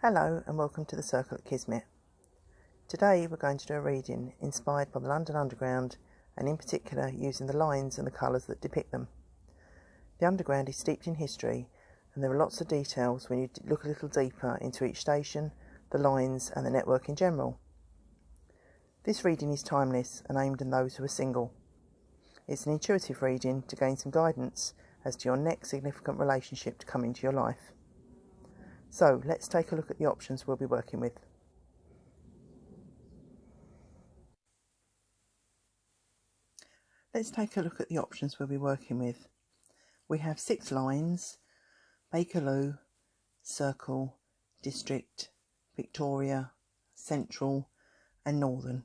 Hello and welcome to the Circle at Kismet. Today we're going to do a reading inspired by the London Underground and in particular using the lines and the colours that depict them. The Underground is steeped in history and there are lots of details when you look a little deeper into each station, the lines and the network in general. This reading is timeless and aimed at those who are single. It's an intuitive reading to gain some guidance as to your next significant relationship to come into your life. So let's take a look at the options we'll be working with. We have 6 lines: Bakerloo, Circle, District, Victoria, Central and Northern.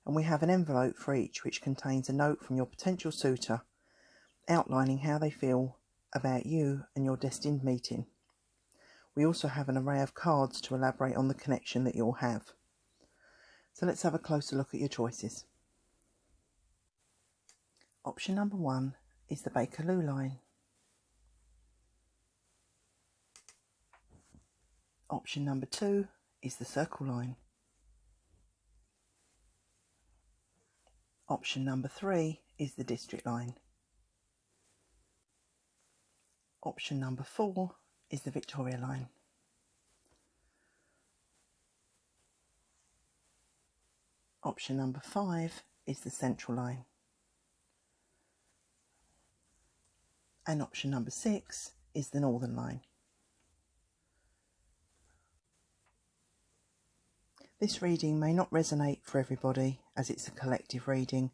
And we have an envelope for each which contains a note from your potential suitor outlining how they feel about you and your destined meeting. We also have an array of cards to elaborate on the connection that you'll have. So let's have a closer look at your choices. Option number 1 is the Bakerloo Line. Option number 2 is the Circle Line. Option number 3 is the District Line. Option number 4 is the Victoria Line. Option number 5 is the Central Line. And option number 6 is the Northern Line. This reading may not resonate for everybody as it's a collective reading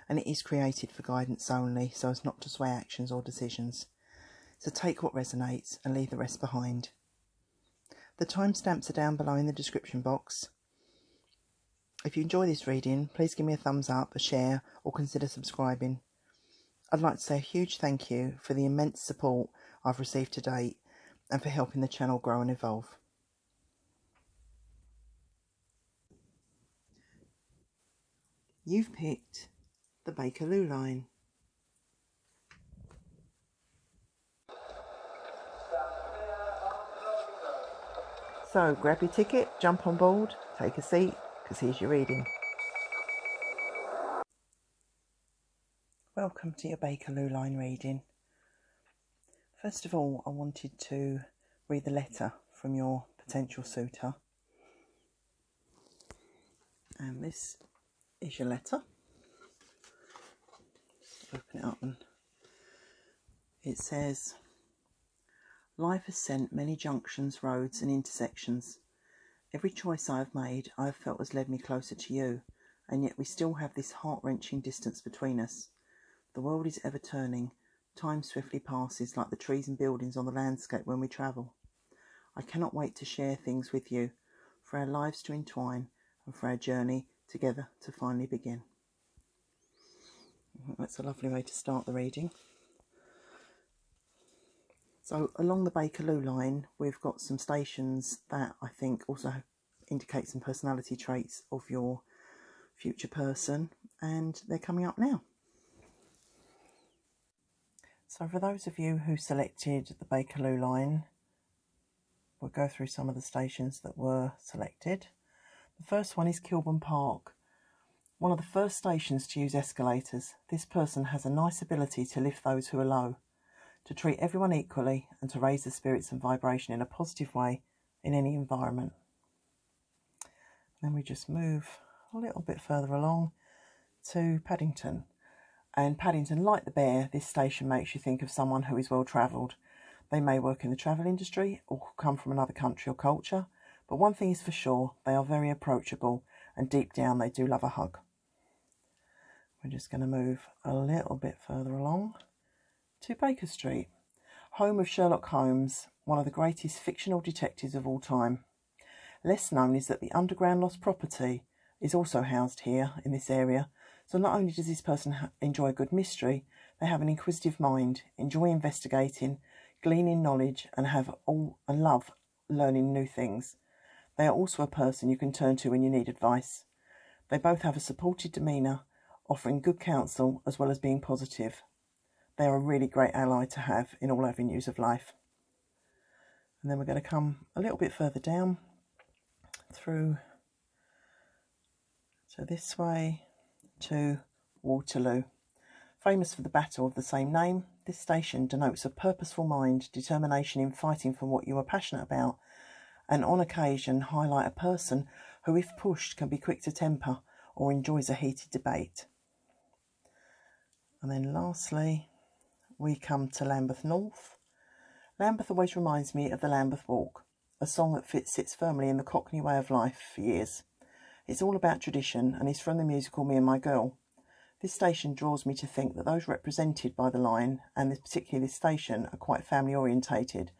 and it is created for guidance only so as not to sway actions or decisions. So take what resonates and leave the rest behind. The timestamps are down below in the description box. If you enjoy this reading, please give me a thumbs up, a share or consider subscribing. I'd like to say a huge thank you for the immense support I've received to date and for helping the channel grow and evolve. You've picked the Bakerloo Line. So grab your ticket, jump on board, take a seat, because here's your reading. Welcome to your Bakerloo Line reading. First of all, I wanted to read the letter from your potential suitor. And this is your letter. Open it up and it says, "Life has sent many junctions, roads and intersections. Every choice I have made, I have felt has led me closer to you, and yet we still have this heart-wrenching distance between us. The world is ever turning. Time swiftly passes like the trees and buildings on the landscape when we travel. I cannot wait to share things with you, for our lives to entwine and for our journey together to finally begin." That's a lovely way to start the reading. So along the Bakerloo Line, we've got some stations that I think also indicate some personality traits of your future person, and they're coming up now. So for those of you who selected the Bakerloo Line, we'll go through some of the stations that were selected. The first one is Kilburn Park, one of the first stations to use escalators. This person has a nice ability to lift those who are low, to treat everyone equally and to raise the spirits and vibration in a positive way in any environment. Then we just move a little bit further along to Paddington. And Paddington, like the Bear, this station makes you think of someone who is well travelled. They may work in the travel industry or come from another country or culture, but one thing is for sure, they are very approachable and deep down they do love a hug. We're just going to move a little bit further along to Baker Street, home of Sherlock Holmes, one of the greatest fictional detectives of all time. Less known is that the underground lost property is also housed here in this area, so not only does this person enjoy a good mystery, they have an inquisitive mind, enjoy investigating, gleaning knowledge and love learning new things. They are also a person you can turn to when you need advice. They both have a supportive demeanour, offering good counsel as well as being positive. They are a really great ally to have in all avenues of life. And then we're going to come a little bit further down through to this way to Waterloo. Famous for the battle of the same name, this station denotes a purposeful mind, determination in fighting for what you are passionate about, and on occasion highlight a person who, if pushed, can be quick to temper or enjoys a heated debate. And then lastly, we come to Lambeth North. Lambeth always reminds me of the Lambeth Walk, a song that sits firmly in the Cockney way of life for years. It's all about tradition and is from the musical Me and My Girl. This station draws me to think that those represented by the line, and particularly this station, are quite family orientated,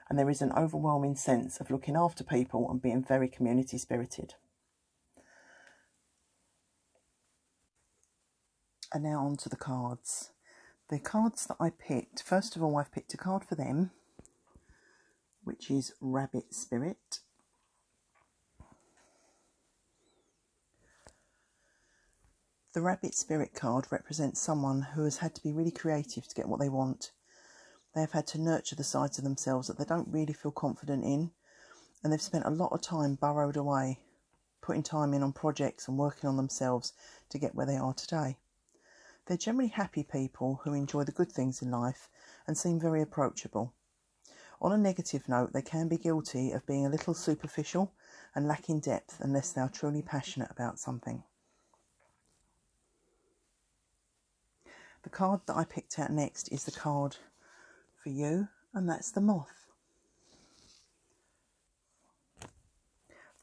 and there is an overwhelming sense of looking after people and being very community spirited. And now on to the cards. The cards that I picked, first of all I've picked a card for them, which is Rabbit Spirit. The Rabbit Spirit card represents someone who has had to be really creative to get what they want. They have had to nurture the sides of themselves that they don't really feel confident in, and they've spent a lot of time burrowed away, putting time in on projects and working on themselves to get where they are today. They're generally happy people who enjoy the good things in life and seem very approachable. On a negative note, they can be guilty of being a little superficial and lacking depth unless they are truly passionate about something. The card that I picked out next is the card for you, and that's the moth.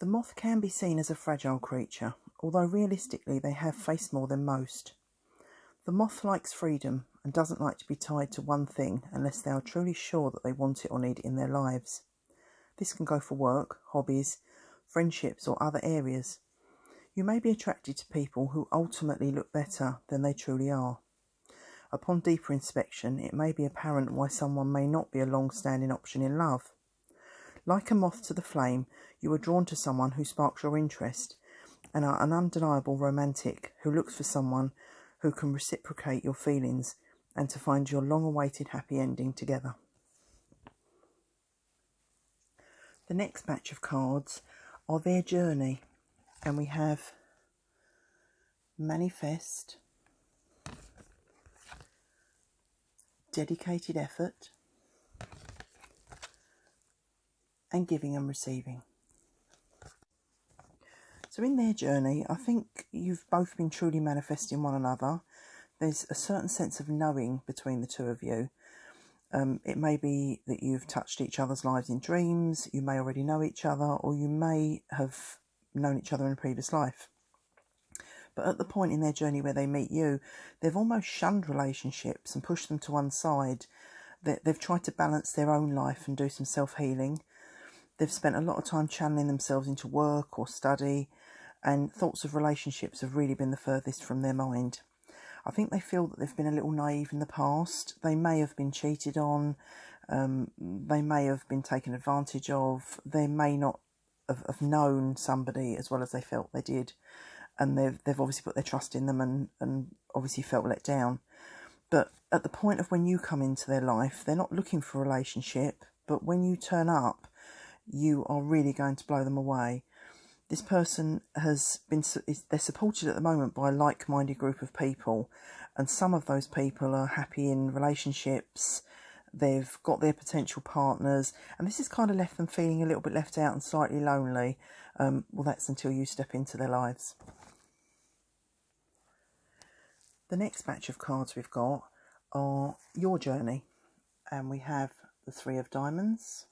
The moth can be seen as a fragile creature, although realistically they have faced more than most. The moth likes freedom and doesn't like to be tied to one thing unless they are truly sure that they want it or need it in their lives. This can go for work, hobbies, friendships or other areas. You may be attracted to people who ultimately look better than they truly are. Upon deeper inspection, it may be apparent why someone may not be a long-standing option in love. Like a moth to the flame, you are drawn to someone who sparks your interest and are an undeniable romantic who looks for someone who can reciprocate your feelings and to find your long-awaited happy ending together. The next batch of cards are their journey, and we have Manifest, Dedicated Effort, and Giving and Receiving. So in their journey, I think you've both been truly manifesting one another. There's a certain sense of knowing between the two of you. It may be that you've touched each other's lives in dreams, you may already know each other, or you may have known each other in a previous life. But at the point in their journey where they meet you, they've almost shunned relationships and pushed them to one side. They've tried to balance their own life and do some self-healing. They've spent a lot of time channeling themselves into work or study, and thoughts of relationships have really been the furthest from their mind. I think they feel that they've been a little naive in the past. They may have been cheated on. They may have been taken advantage of. They may not have known somebody as well as they felt they did. And they've obviously put their trust in them and obviously felt let down. But at the point of when you come into their life, they're not looking for a relationship. But when you turn up, you are really going to blow them away. This person they're supported at the moment by a like-minded group of people, and some of those people are happy in relationships. They've got their potential partners, and this has kind of left them feeling a little bit left out and slightly lonely. Well, that's until you step into their lives. The next batch of cards we've got are your journey, and we have the Three of Diamonds,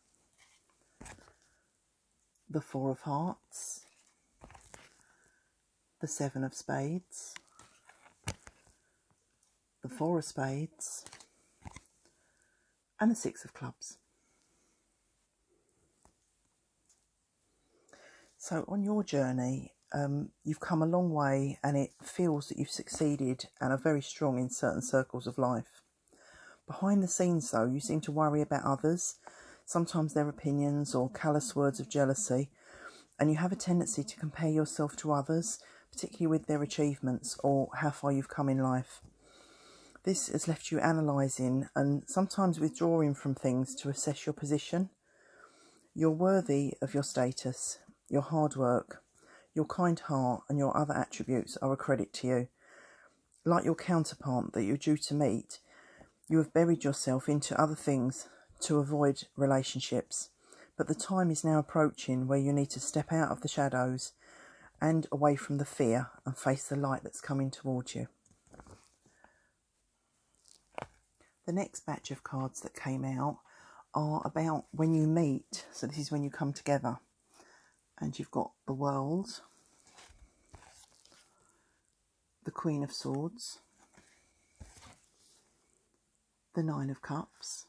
the Four of Hearts, the Seven of Spades, the Four of Spades, and the Six of Clubs. So on your journey, you've come a long way, and it feels that you've succeeded and are very strong in certain circles of life. Behind the scenes, though, you seem to worry about others, sometimes their opinions or callous words of jealousy, and you have a tendency to compare yourself to others, particularly with their achievements or how far you've come in life. This has left you analysing and sometimes withdrawing from things to assess your position. You're worthy of your status, your hard work, your kind heart and your other attributes are a credit to you. Like your counterpart that you're due to meet, you have buried yourself into other things to avoid relationships. But the time is now approaching where you need to step out of the shadows and away from the fear and face the light that's coming towards you. The next batch of cards that came out are about when you meet. So this is when you come together. And you've got the World, the Queen of Swords, the Nine of Cups,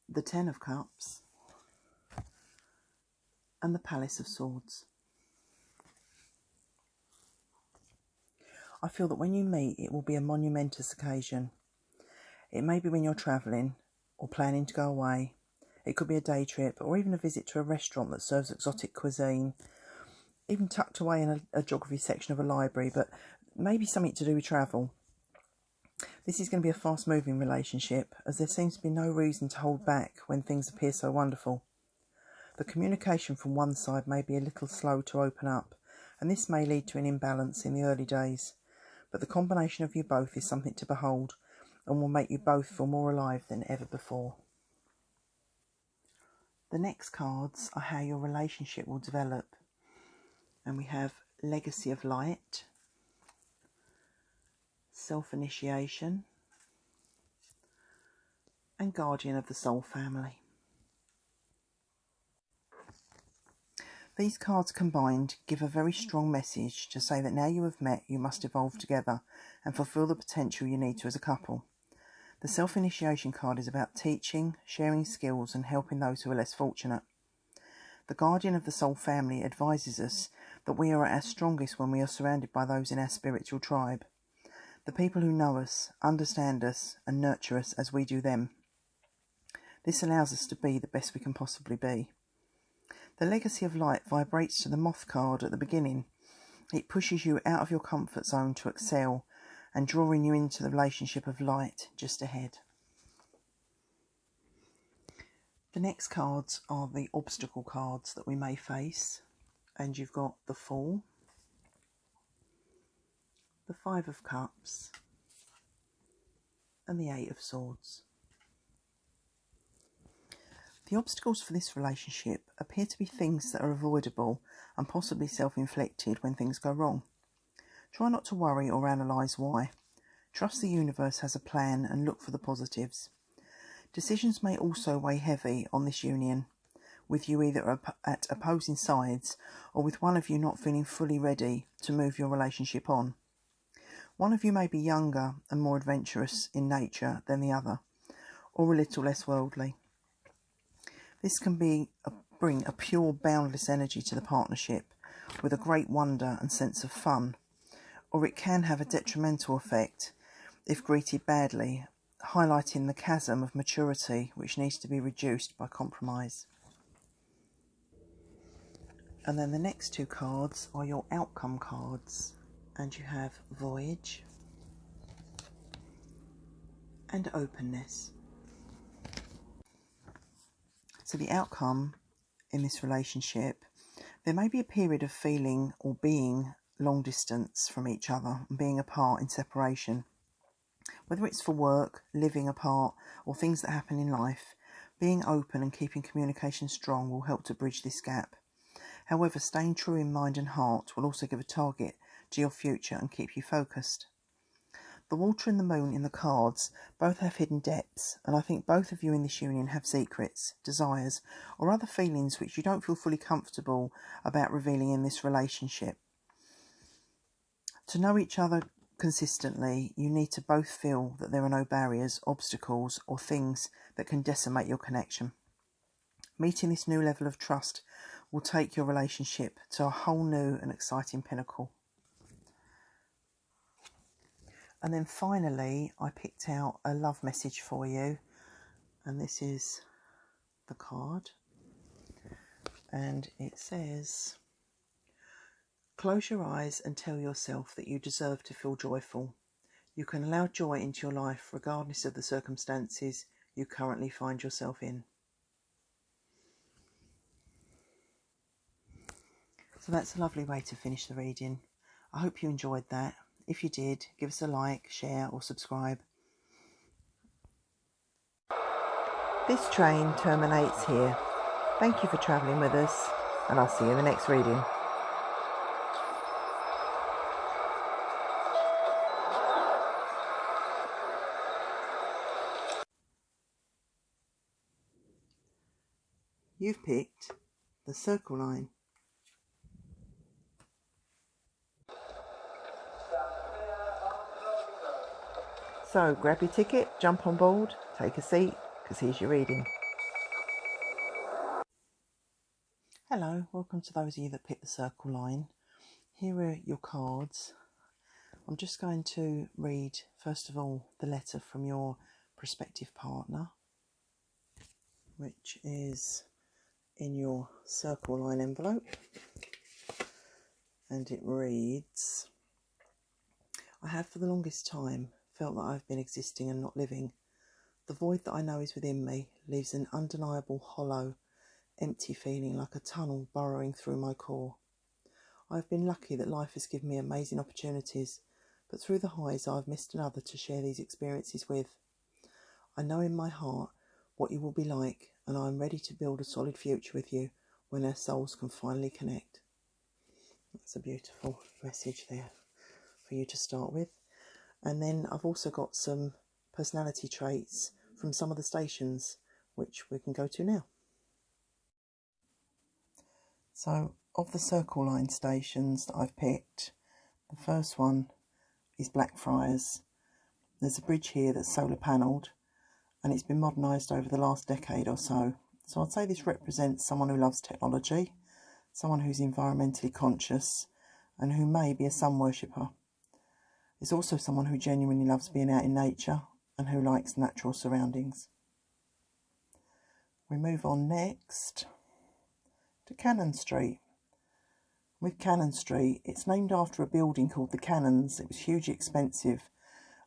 the Ten of Cups, and the Palace of Swords. I feel that when you meet, it will be a monumentous occasion. It may be when you're travelling or planning to go away. It could be a day trip or even a visit to a restaurant that serves exotic cuisine, even tucked away in a geography section of a library, but maybe something to do with travel. This is going to be a fast-moving relationship, as there seems to be no reason to hold back when things appear so wonderful. The communication from one side may be a little slow to open up, and this may lead to an imbalance in the early days. But the combination of you both is something to behold, and will make you both feel more alive than ever before. The next cards are how your relationship will develop. And we have Legacy of Light, Self-Initiation, and Guardian of the Soul Family. These cards combined give a very strong message to say that now you have met, you must evolve together and fulfill the potential you need to as a couple. The Self-Initiation card is about teaching, sharing skills and helping those who are less fortunate. The Guardian of the Soul Family advises us that we are at our strongest when we are surrounded by those in our spiritual tribe, the people who know us, understand us and nurture us as we do them. This allows us to be the best we can possibly be. The Legacy of Light vibrates to the Moth card at the beginning. It pushes you out of your comfort zone to excel and drawing you into the relationship of light just ahead. The next cards are the obstacle cards that we may face, and you've got the Fool, the Five of Cups, and the Eight of Swords. The obstacles for this relationship appear to be things that are avoidable and possibly self-inflicted when things go wrong. Try not to worry or analyse why. Trust the universe has a plan and look for the positives. Decisions may also weigh heavy on this union, with you either at opposing sides or with one of you not feeling fully ready to move your relationship on. One of you may be younger and more adventurous in nature than the other, or a little less worldly. This can bring a pure, boundless energy to the partnership, with a great wonder and sense of fun, or it can have a detrimental effect if greeted badly, highlighting the chasm of maturity which needs to be reduced by compromise. And then the next two cards are your outcome cards, and you have Voyage and Openness. So the outcome in this relationship, there may be a period of feeling or being long distance from each other and being apart in separation. Whether it's for work, living apart, or things that happen in life, being open and keeping communication strong will help to bridge this gap. However, staying true in mind and heart will also give a target to your future and keep you focused. The Water and the Moon in the cards both have hidden depths, and I think both of you in this union have secrets, desires, or other feelings which you don't feel fully comfortable about revealing in this relationship. To know each other consistently, you need to both feel that there are no barriers, obstacles, or things that can decimate your connection. Meeting this new level of trust will take your relationship to a whole new and exciting pinnacle. And then finally, I picked out a love message for you, and this is the card, and it says, close your eyes and tell yourself that you deserve to feel joyful. You can allow joy into your life regardless of the circumstances you currently find yourself in. So that's a lovely way to finish the reading. I hope you enjoyed that. If you did, give us a like, share or subscribe. This train terminates here. Thank you for travelling with us, and I'll see you in the next reading. You've picked the Circle Line. So grab your ticket, jump on board, take a seat, because here's your reading. Hello, welcome to those of you that picked the Circle Line. Here are your cards. I'm just going to read, first of all, the letter from your prospective partner, which is in your Circle Line envelope. And it reads, I have for the longest time felt that I've been existing and not living. The void that I know is within me leaves an undeniable hollow, empty feeling like a tunnel burrowing through my core. I have been lucky that life has given me amazing opportunities, but through the highs I have missed another to share these experiences with. I know in my heart what you will be like, and I am ready to build a solid future with you when our souls can finally connect. That's a beautiful message there for you to start with. And then I've also got some personality traits from some of the stations, which we can go to now. So, of the Circle Line stations that I've picked, the first one is Blackfriars. There's a bridge here that's solar panelled, and it's been modernised over the last decade or so. So I'd say this represents someone who loves technology, someone who's environmentally conscious, and who may be a sun worshipper. It's also someone who genuinely loves being out in nature and who likes natural surroundings. We move on next to Cannon Street. With Cannon Street, it's named after a building called the Cannons. It was hugely expensive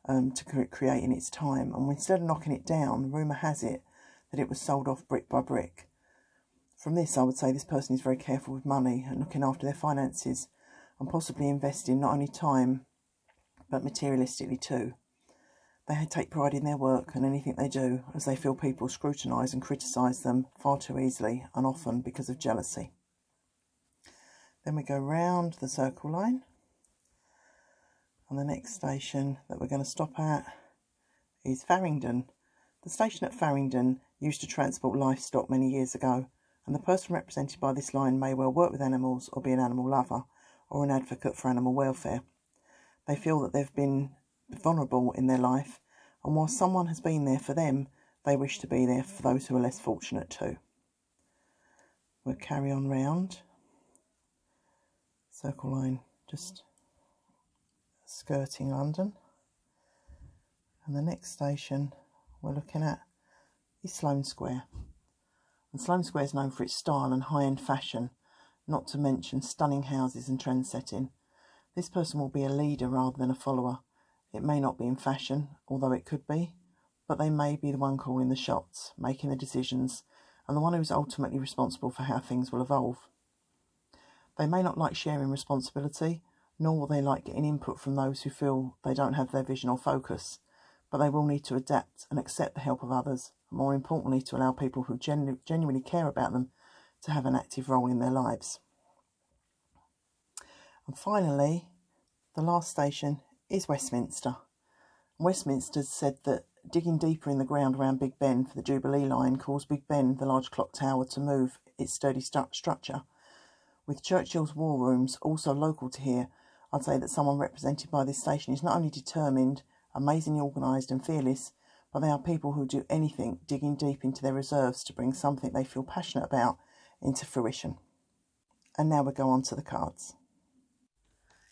to create in its time, and instead of knocking it down, rumour has it that it was sold off brick by brick. From this, I would say this person is very careful with money and looking after their finances, and possibly investing not only time but materialistically too. They take pride in their work and anything they do, as they feel people scrutinise and criticise them far too easily, and often because of jealousy. Then we go round the Circle Line, and the next station that we're going to stop at is Farringdon. The station at Farringdon used to transport livestock many years ago, and the person represented by this line may well work with animals or be an animal lover or an advocate for animal welfare. They feel that they've been vulnerable in their life, and while someone has been there for them, they wish to be there for those who are less fortunate too. We'll carry on round. Circle Line just skirting London. And the next station we're looking at is Sloane Square. And Sloane Square is known for its style and high-end fashion, not to mention stunning houses and trend-setting. This person will be a leader rather than a follower. It may not be in fashion, although it could be, but they may be the one calling the shots, making the decisions, and the one who is ultimately responsible for how things will evolve. They may not like sharing responsibility, nor will they like getting input from those who feel they don't have their vision or focus, but they will need to adapt and accept the help of others, and more importantly to allow people who genuinely care about them to have an active role in their lives. And finally, the last station is Westminster. Westminster said that digging deeper in the ground around Big Ben for the Jubilee line caused Big Ben, the large clock tower, to move its sturdy structure. With Churchill's war rooms also local to here, I'd say that someone represented by this station is not only determined, amazingly organised and fearless, but they are people who do anything, digging deep into their reserves to bring something they feel passionate about into fruition. And now we go on to the cards.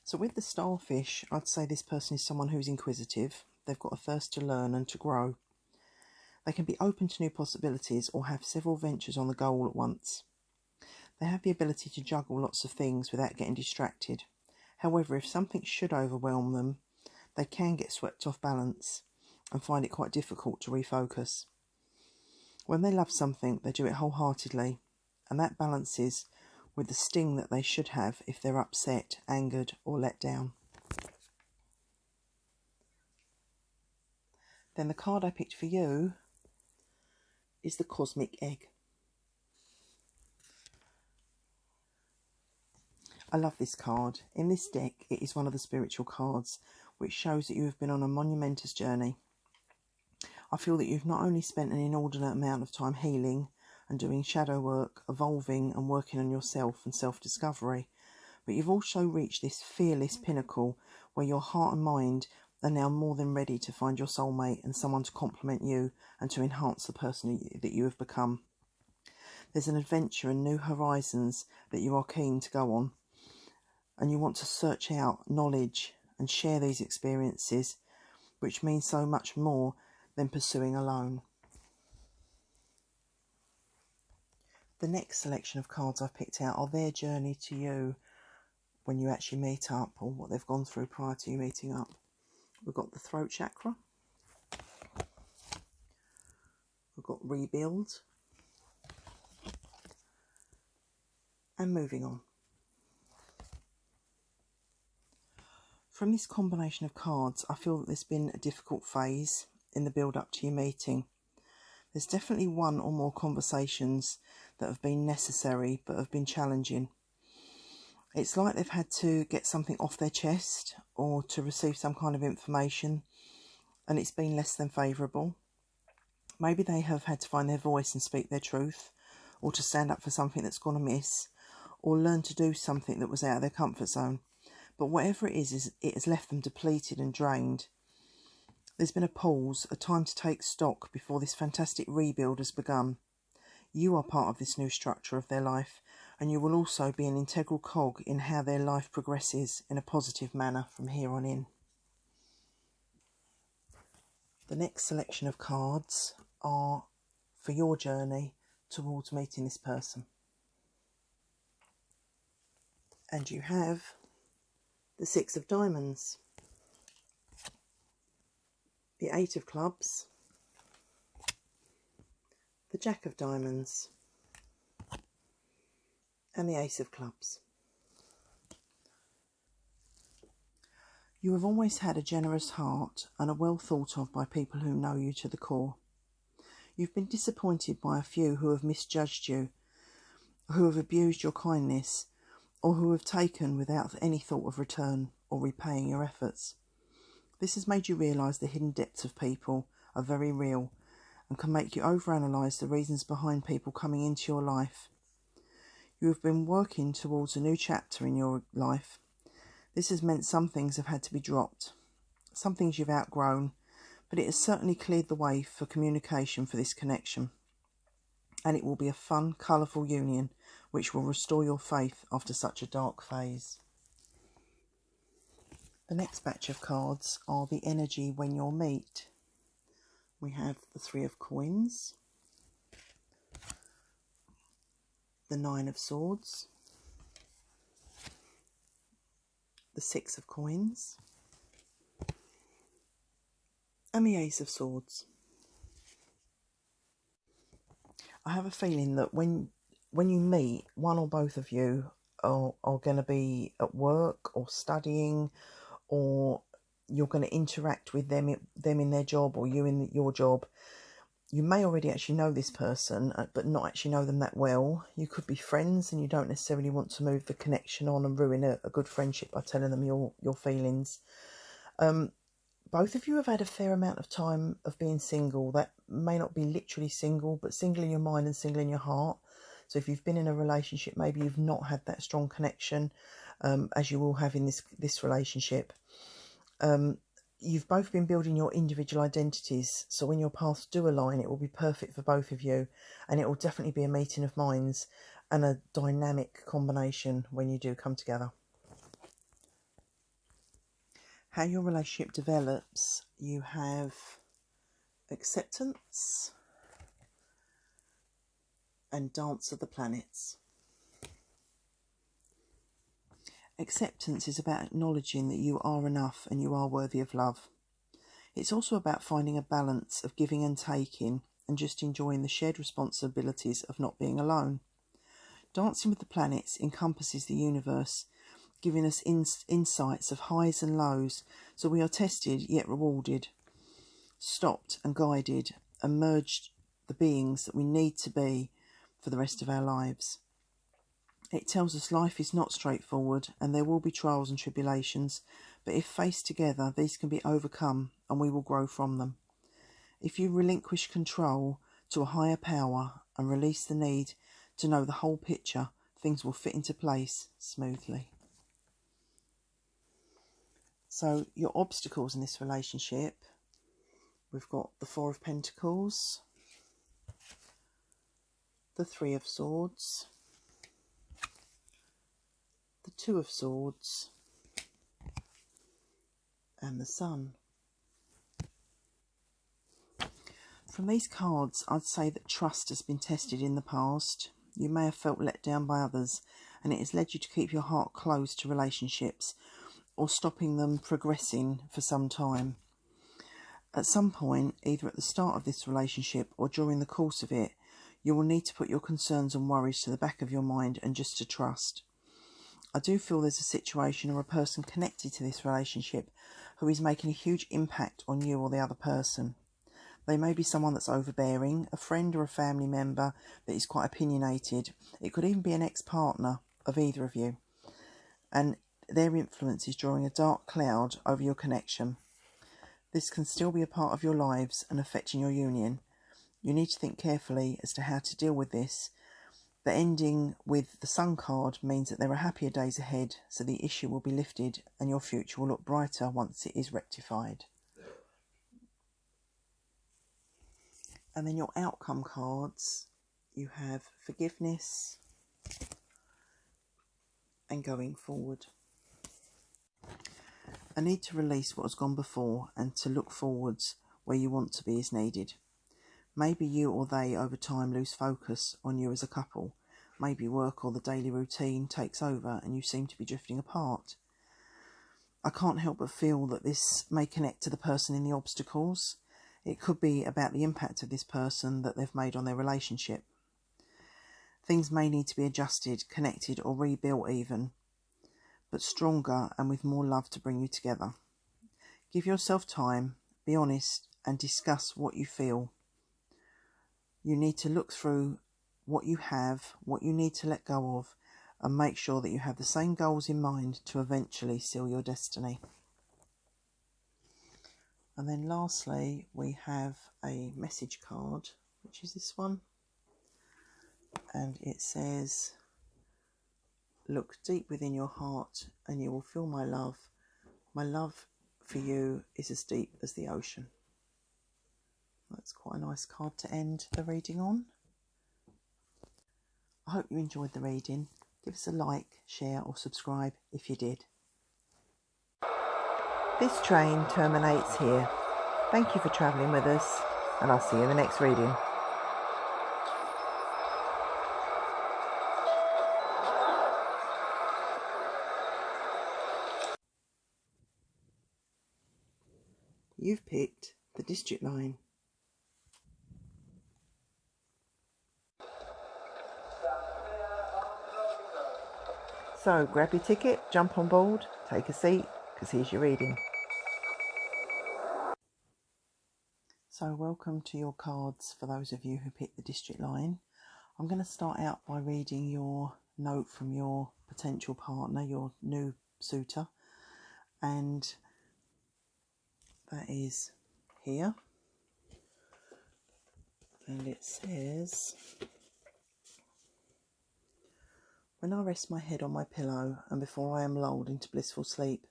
So with the starfish, I'd say this person is someone who's inquisitive. They've got a thirst to learn and to grow. They can be open to new possibilities or have several ventures on the go all at once. They have the ability to juggle lots of things without getting distracted. However, if something should overwhelm them, they can get swept off balance and find it quite difficult to refocus. When they love something, they do it wholeheartedly, and that balances with the sting that they should have if they're upset, angered or let down. Then the card I picked for you is the Cosmic Egg. I love this card. In this deck, it is one of the spiritual cards, which shows that you have been on a monumentous journey. I feel that you've not only spent an inordinate amount of time healing and doing shadow work, evolving and working on yourself and self-discovery, but you've also reached this fearless pinnacle where your heart and mind are now more than ready to find your soulmate and someone to complement you and to enhance the person that you have become. There's an adventure and new horizons that you are keen to go on, and you want to search out knowledge and share these experiences, which means so much more than pursuing alone. The next selection of cards I've picked out are their journey to you when you actually meet up, or what they've gone through prior to you meeting up. We've got the throat chakra. We've got rebuild. And moving on. From this combination of cards, I feel that there's been a difficult phase in the build-up to your meeting. There's definitely one or more conversations that have been necessary but have been challenging. It's like they've had to get something off their chest or to receive some kind of information, and it's been less than favourable. Maybe they have had to find their voice and speak their truth, or to stand up for something that's gone amiss, or learn to do something that was out of their comfort zone. But whatever it is it has left them depleted and drained. There's been a pause, a time to take stock before this fantastic rebuild has begun. You are part of this new structure of their life, and you will also be an integral cog in how their life progresses in a positive manner from here on in. The next selection of cards are for your journey towards meeting this person. And you have the Six of Diamonds, the Eight of Clubs, the Jack of Diamonds, and the Ace of Clubs. You have always had a generous heart and are well thought of by people who know you to the core. You've been disappointed by a few who have misjudged you, who have abused your kindness, or who have taken without any thought of return or repaying your efforts. This has made you realise the hidden depths of people are very real and can make you overanalyse the reasons behind people coming into your life. You have been working towards a new chapter in your life. This has meant some things have had to be dropped, some things you've outgrown, but it has certainly cleared the way for communication for this connection. And it will be a fun, colourful union which will restore your faith after such a dark phase. The next batch of cards are the energy when you'll meet. We have the Three of Coins, the Nine of Swords, the Six of Coins, and the Ace of Swords. I have a feeling that when you meet, one or both of you are going to be at work or studying, or you're going to interact with them in their job or you in your job. You may already actually know this person, but not actually know them that well. You could be friends and you don't necessarily want to move the connection on and ruin a good friendship by telling them your feelings. Both of you have had a fair amount of time of being single. That may not be literally single, but single in your mind and single in your heart. So if you've been in a relationship, maybe you've not had that strong connection as you will have in this relationship. You've both been building your individual identities, so when your paths do align, it will be perfect for both of you, and it will definitely be a meeting of minds and a dynamic combination when you do come together. How your relationship develops, you have acceptance and Dance of the Planets. Acceptance is about acknowledging that you are enough and you are worthy of love. It's also about finding a balance of giving and taking and just enjoying the shared responsibilities of not being alone. Dancing with the Planets encompasses the universe, giving us insights of highs and lows, so we are tested yet rewarded, stopped and guided, and merged the beings that we need to be for the rest of our lives. It tells us life is not straightforward and there will be trials and tribulations, but if faced together, these can be overcome and we will grow from them. If you relinquish control to a higher power and release the need to know the whole picture, things will fit into place smoothly. So your obstacles in this relationship, we've got the Four of Pentacles, the Three of Swords, the Two of Swords, and the Sun. From these cards, I'd say that trust has been tested in the past. You may have felt let down by others, and it has led you to keep your heart closed to relationships or stopping them progressing for some time. At some point, either at the start of this relationship or during the course of it, you will need to put your concerns and worries to the back of your mind and just to trust. I do feel there's a situation or a person connected to this relationship who is making a huge impact on you or the other person. They may be someone that's overbearing, a friend or a family member that is quite opinionated. It could even be an ex-partner of either of you. And their influence is drawing a dark cloud over your connection. This can still be a part of your lives and affecting your union. You need to think carefully as to how to deal with this. The ending with the Sun card means that there are happier days ahead, so the issue will be lifted and your future will look brighter once it is rectified. And then your outcome cards, you have forgiveness and going forward. A need to release what has gone before and to look forwards where you want to be is needed. Maybe you or they over time lose focus on you as a couple. Maybe work or the daily routine takes over and you seem to be drifting apart. I can't help but feel that this may connect to the person in the obstacles. It could be about the impact of this person that they've made on their relationship. Things may need to be adjusted, connected or rebuilt even, but stronger and with more love to bring you together. Give yourself time, be honest and discuss what you feel. You need to look through what you have, what you need to let go of, and make sure that you have the same goals in mind to eventually seal your destiny. And then lastly, we have a message card, which is this one. And it says, look deep within your heart and you will feel my love. My love for you is as deep as the ocean. That's quite a nice card to end the reading on. I hope you enjoyed the reading. Give us a like, share or subscribe if you did. This train terminates here. Thank you for travelling with us, and I'll see you in the next reading. You've picked the District Line. So grab your ticket, jump on board, take a seat, because here's your reading. So welcome to your cards for those of you who picked the District Line. I'm going to start out by reading your note from your potential partner, your new suitor, and that is here. And it says, when I rest my head on my pillow and before I am lulled into blissful sleep,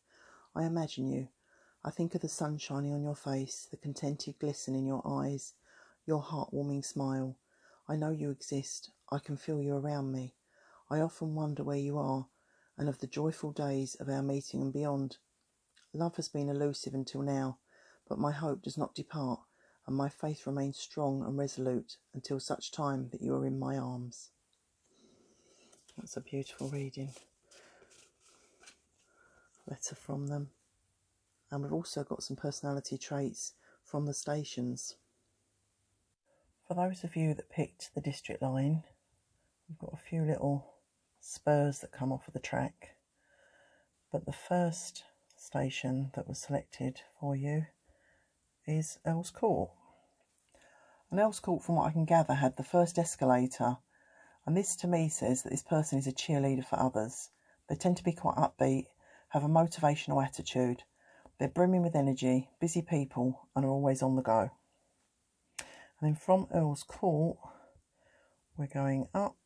I imagine you. I think of the sun shining on your face, the contented glisten in your eyes, your heart-warming smile. I know you exist. I can feel you around me. I often wonder where you are and of the joyful days of our meeting and beyond. Love has been elusive until now, but my hope does not depart and my faith remains strong and resolute until such time that you are in my arms. That's a beautiful reading. Letter from them. And we've also got some personality traits from the stations. For those of you that picked the District Line, we've got a few little spurs that come off of the track. But the first station that was selected for you is Earl's Court. And Earl's Court, from what I can gather, had the first escalator, and this to me says that this person is a cheerleader for others. They tend to be quite upbeat, have a motivational attitude. They're brimming with energy, busy people, and are always on the go. And then from Earl's Court, we're going up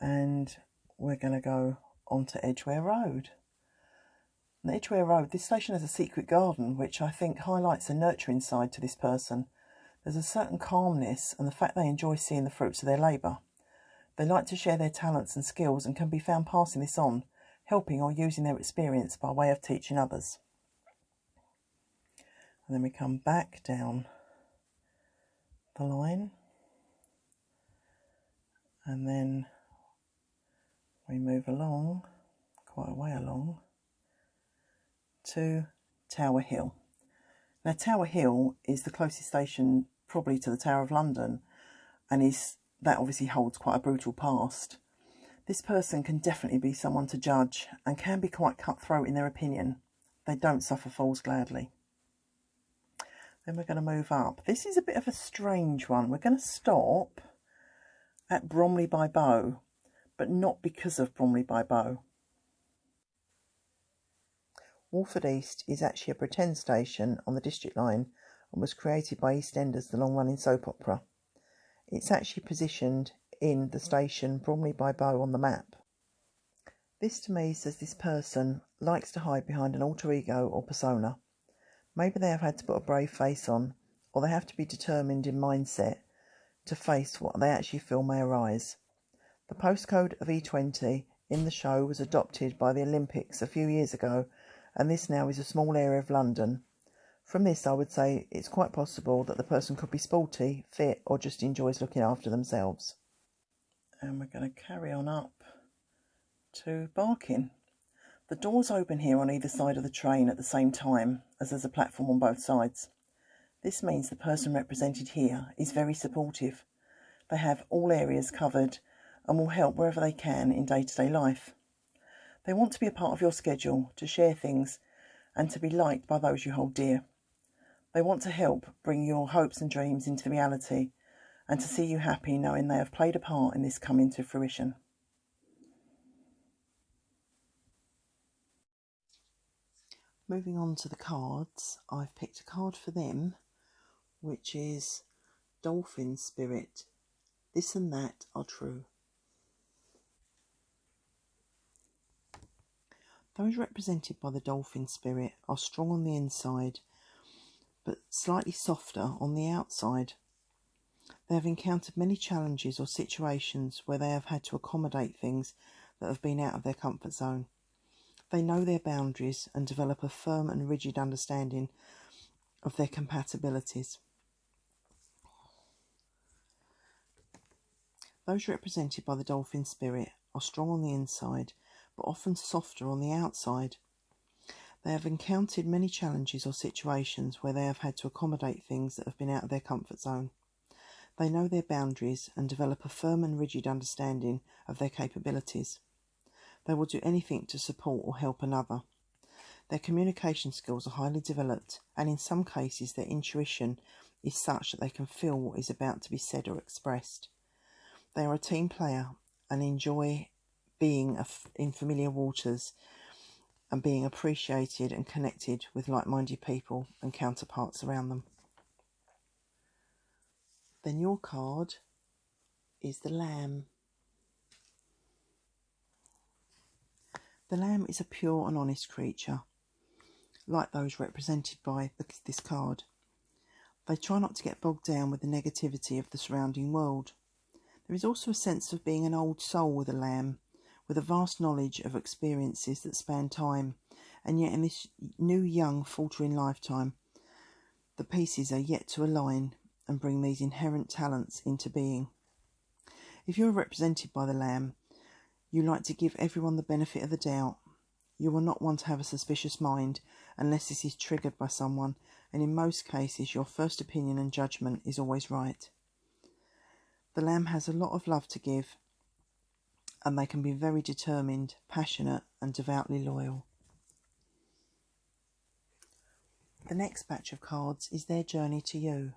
and we're going to go onto Edgware Road. And Edgware Road, this station has a secret garden, which I think highlights a nurturing side to this person. There's a certain calmness and the fact they enjoy seeing the fruits of their labour. They like to share their talents and skills and can be found passing this on, helping or using their experience by way of teaching others. And then we come back down the line, and then we move along, quite a way along, to Tower Hill. Now Tower Hill is the closest station probably to the Tower of London, and that obviously holds quite a brutal past. This person can definitely be someone to judge and can be quite cutthroat in their opinion. They don't suffer fools gladly. Then we're going to move up. This is a bit of a strange one. We're going to stop at Bromley by Bow, but not because of Bromley by Bow. Walford East is actually a pretend station on the District Line and was created by EastEnders, the long-running soap opera. It's actually positioned in the station Bromley by Bow on the map. This to me says this person likes to hide behind an alter ego or persona. Maybe they have had to put a brave face on, or they have to be determined in mindset to face what they actually feel may arise. The postcode of E20 in the show was adopted by the Olympics a few years ago, and this now is a small area of London. From this, I would say it's quite possible that the person could be sporty, fit, or just enjoys looking after themselves. And we're going to carry on up to Barking. The doors open here on either side of the train at the same time, as there's a platform on both sides. This means the person represented here is very supportive. They have all areas covered and will help wherever they can in day-to-day life. They want to be a part of your schedule, to share things, and to be liked by those you hold dear. They want to help bring your hopes and dreams into reality, and to see you happy knowing they have played a part in this coming to fruition. Moving on to the cards, I've picked a card for them, which is Dolphin Spirit. This and that are true. Those represented by the Dolphin Spirit are strong on the inside, but slightly softer on the outside. They have encountered many challenges or situations where they have had to accommodate things that have been out of their comfort zone. They know their boundaries and develop a firm and rigid understanding of their compatibilities. Those represented by the Dolphin Spirit are strong on the inside, but often softer on the outside. They have encountered many challenges or situations where they have had to accommodate things that have been out of their comfort zone. They know their boundaries and develop a firm and rigid understanding of their capabilities. They will do anything to support or help another. Their communication skills are highly developed, and in some cases their intuition is such that they can feel what is about to be said or expressed. They are a team player and enjoy being in familiar waters and being appreciated and connected with like-minded people and counterparts around them. Then your card is the Lamb. The Lamb is a pure and honest creature, like those represented by this card. They try not to get bogged down with the negativity of the surrounding world. There is also a sense of being an old soul with a Lamb, with a vast knowledge of experiences that span time, and yet in this new young faltering lifetime, the pieces are yet to align and bring these inherent talents into being. If you are represented by the Lamb, you like to give everyone the benefit of the doubt. You will not want to have a suspicious mind unless this is triggered by someone, and in most cases your first opinion and judgment is always right. The Lamb has a lot of love to give and they can be very determined, passionate and devoutly loyal. The next batch of cards is their journey to you,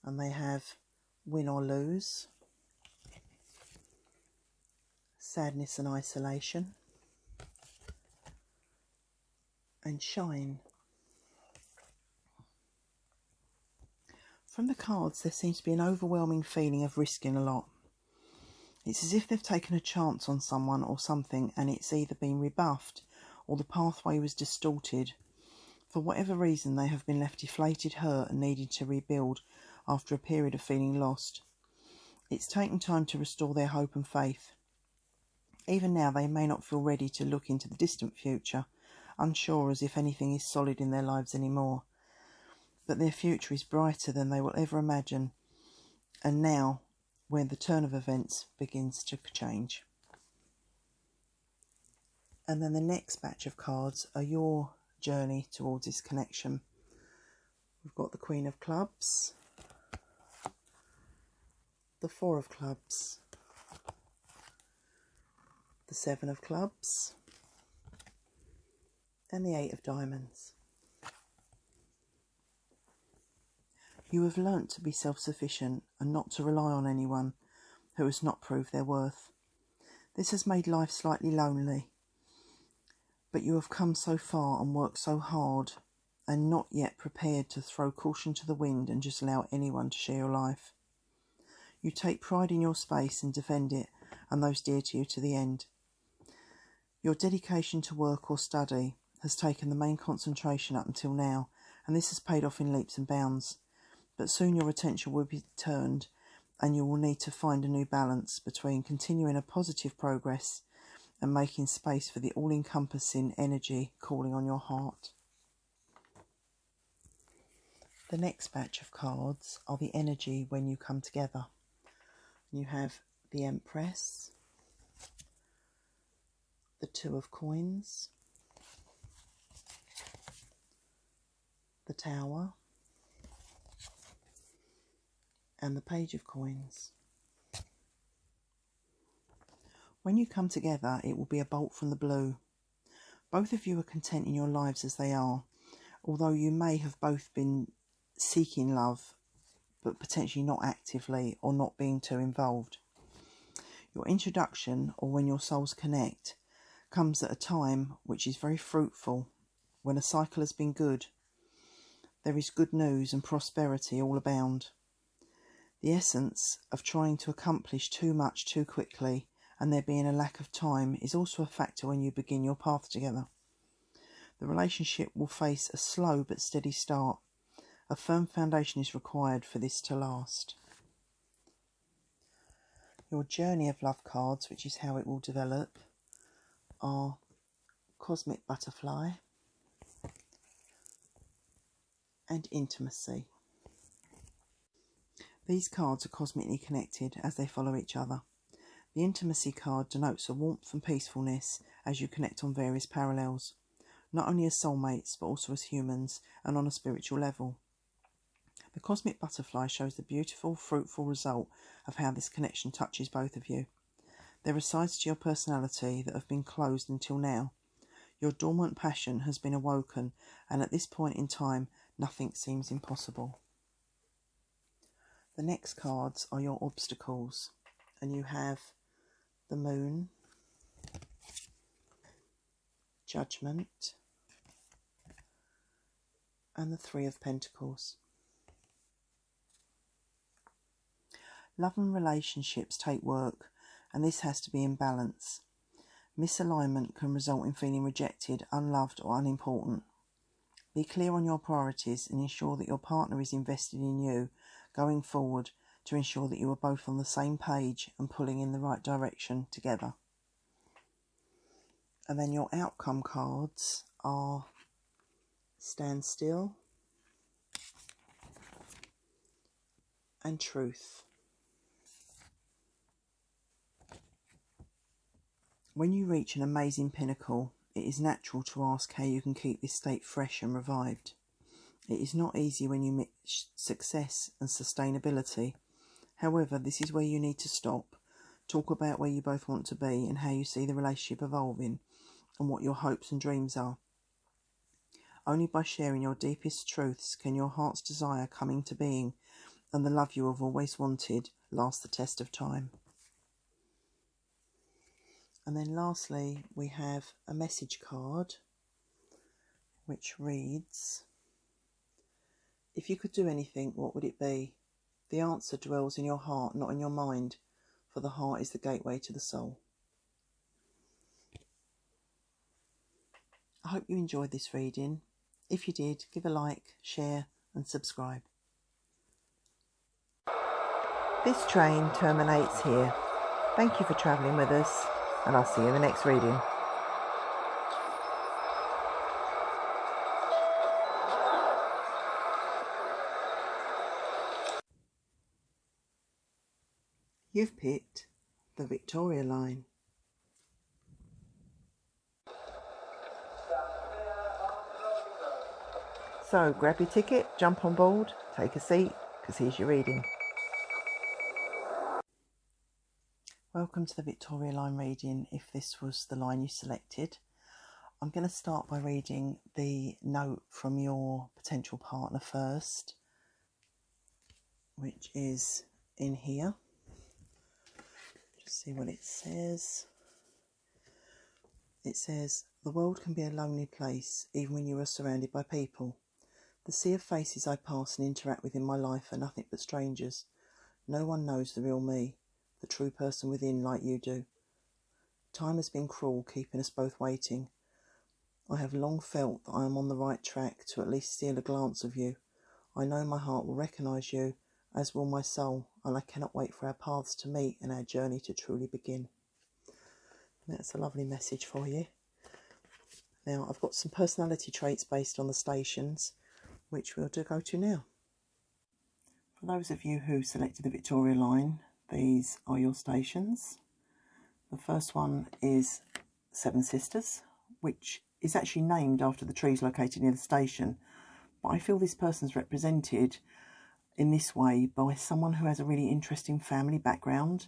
and they have win or lose, sadness and isolation, and shine. From the cards, there seems to be an overwhelming feeling of risking a lot. It's as if they've taken a chance on someone or something, and it's either been rebuffed or the pathway was distorted. For whatever reason, they have been left deflated, hurt and needing to rebuild after a period of feeling lost. It's taken time to restore their hope and faith. Even now, they may not feel ready to look into the distant future, unsure as if anything is solid in their lives anymore. But their future is brighter than they will ever imagine, and now, when the turn of events begins to change. And then the next batch of cards are your journey towards this connection. We've got the Queen of Clubs, the Four of Clubs, the Seven of Clubs, and the Eight of Diamonds. You have learnt to be self-sufficient and not to rely on anyone who has not proved their worth. This has made life slightly lonely, but you have come so far and worked so hard and not yet prepared to throw caution to the wind and just allow anyone to share your life. You take pride in your space and defend it and those dear to you to the end. Your dedication to work or study has taken the main concentration up until now, and this has paid off in leaps and bounds. But soon your attention will be turned and you will need to find a new balance between continuing a positive progress and making space for the all-encompassing energy calling on your heart. The next batch of cards are the energy when you come together. You have the Empress, the Two of Coins, the Tower, and the Page of Coins. When you come together, it will be a bolt from the blue. Both of you are content in your lives as they are, although you may have both been seeking love, but potentially not actively or not being too involved. Your introduction, or when your souls connect, comes at a time which is very fruitful, when a cycle has been good. There is good news and prosperity all abound. The essence of trying to accomplish too much too quickly and there being a lack of time is also a factor when you begin your path together. The relationship will face a slow but steady start. A firm foundation is required for this to last. Your journey of love cards, which is how it will develop, are Cosmic Butterfly and Intimacy. These cards are cosmically connected as they follow each other. The Intimacy card denotes a warmth and peacefulness as you connect on various parallels, not only as soulmates but also as humans and on a spiritual level. The Cosmic Butterfly shows the beautiful, fruitful result of how this connection touches both of you. There are sides to your personality that have been closed until now. Your dormant passion has been awoken, and at this point in time, nothing seems impossible. The next cards are your obstacles, and you have the Moon, Judgment, and the Three of Pentacles. Love and relationships take work, and this has to be in balance. Misalignment can result in feeling rejected, unloved, or unimportant. Be clear on your priorities and ensure that your partner is invested in you going forward to ensure that you are both on the same page and pulling in the right direction together. And then your outcome cards are Stand Still and Truth. When you reach an amazing pinnacle, it is natural to ask how you can keep this state fresh and revived. It is not easy when you mix success and sustainability. However, this is where you need to stop Talk about where you both want to be and how you see the relationship evolving and what your hopes and dreams are. Only by sharing your deepest truths can your heart's desire come into being and the love you have always wanted last the test of time. And then lastly, we have a message card which reads, if you could do anything, what would it be? The answer dwells in your heart, not in your mind, for the heart is the gateway to the soul. I hope you enjoyed this reading. If you did, give a like, share and subscribe. This train terminates here. Thank you for travelling with us, and I'll see you in the next reading. You've picked the Victoria Line. So grab your ticket, jump on board, take a seat, because here's your reading. Welcome to the Victoria Line reading, if this was the line you selected. I'm going to start by reading the note from your potential partner first, which is in here. Just see what it says. It says, the world can be a lonely place, even when you are surrounded by people. The sea of faces I pass and interact with in my life are nothing but strangers. No one knows the real me, the true person within, like you do. Time has been cruel, keeping us both waiting. I have long felt that I am on the right track to at least steal a glance of you. I know my heart will recognise you, as will my soul, and I cannot wait for our paths to meet and our journey to truly begin. That's a lovely message for you. Now, I've got some personality traits based on the stations, which we'll go to now. For those of you who selected the Victoria Line, these are your stations. The first one is Seven Sisters, which is actually named after the trees located near the station, but I feel this person's represented in this way by someone who has a really interesting family background.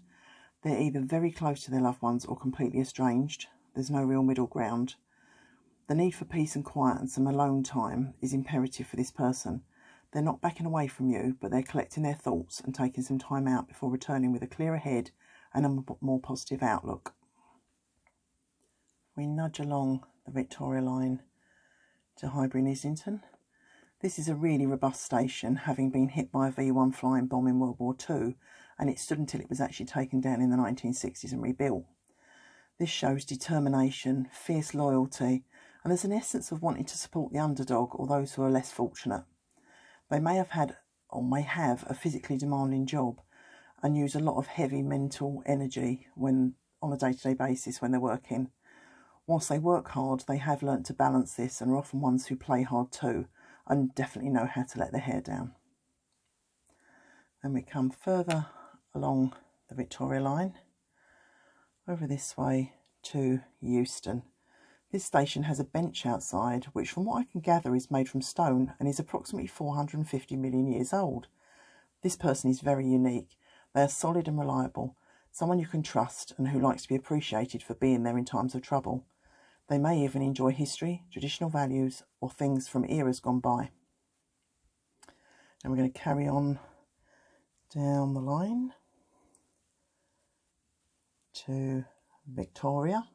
They're either very close to their loved ones or completely estranged. There's no real middle ground. The need for peace and quiet and some alone time is imperative for this person. They're not backing away from you, but they're collecting their thoughts and taking some time out before returning with a clearer head and a more positive outlook. We nudge along the Victoria Line to Highbury and Islington. This is a really robust station, having been hit by a V1 flying bomb in World War II, and it stood until it was actually taken down in the 1960s and rebuilt. This shows determination, fierce loyalty, and there's an essence of wanting to support the underdog or those who are less fortunate. They may have had, or may have, a physically demanding job and use a lot of heavy mental energy when on a day-to-day basis when they're working. Whilst they work hard, they have learnt to balance this and are often ones who play hard too and definitely know how to let their hair down. Then we come further along the Victoria Line, over this way to Euston. This station has a bench outside, which from what I can gather is made from stone and is approximately 450 million years old. This person is very unique. They are solid and reliable, someone you can trust and who likes to be appreciated for being there in times of trouble. They may even enjoy history, traditional values or things from eras gone by. And we're going to carry on down the line to Victoria.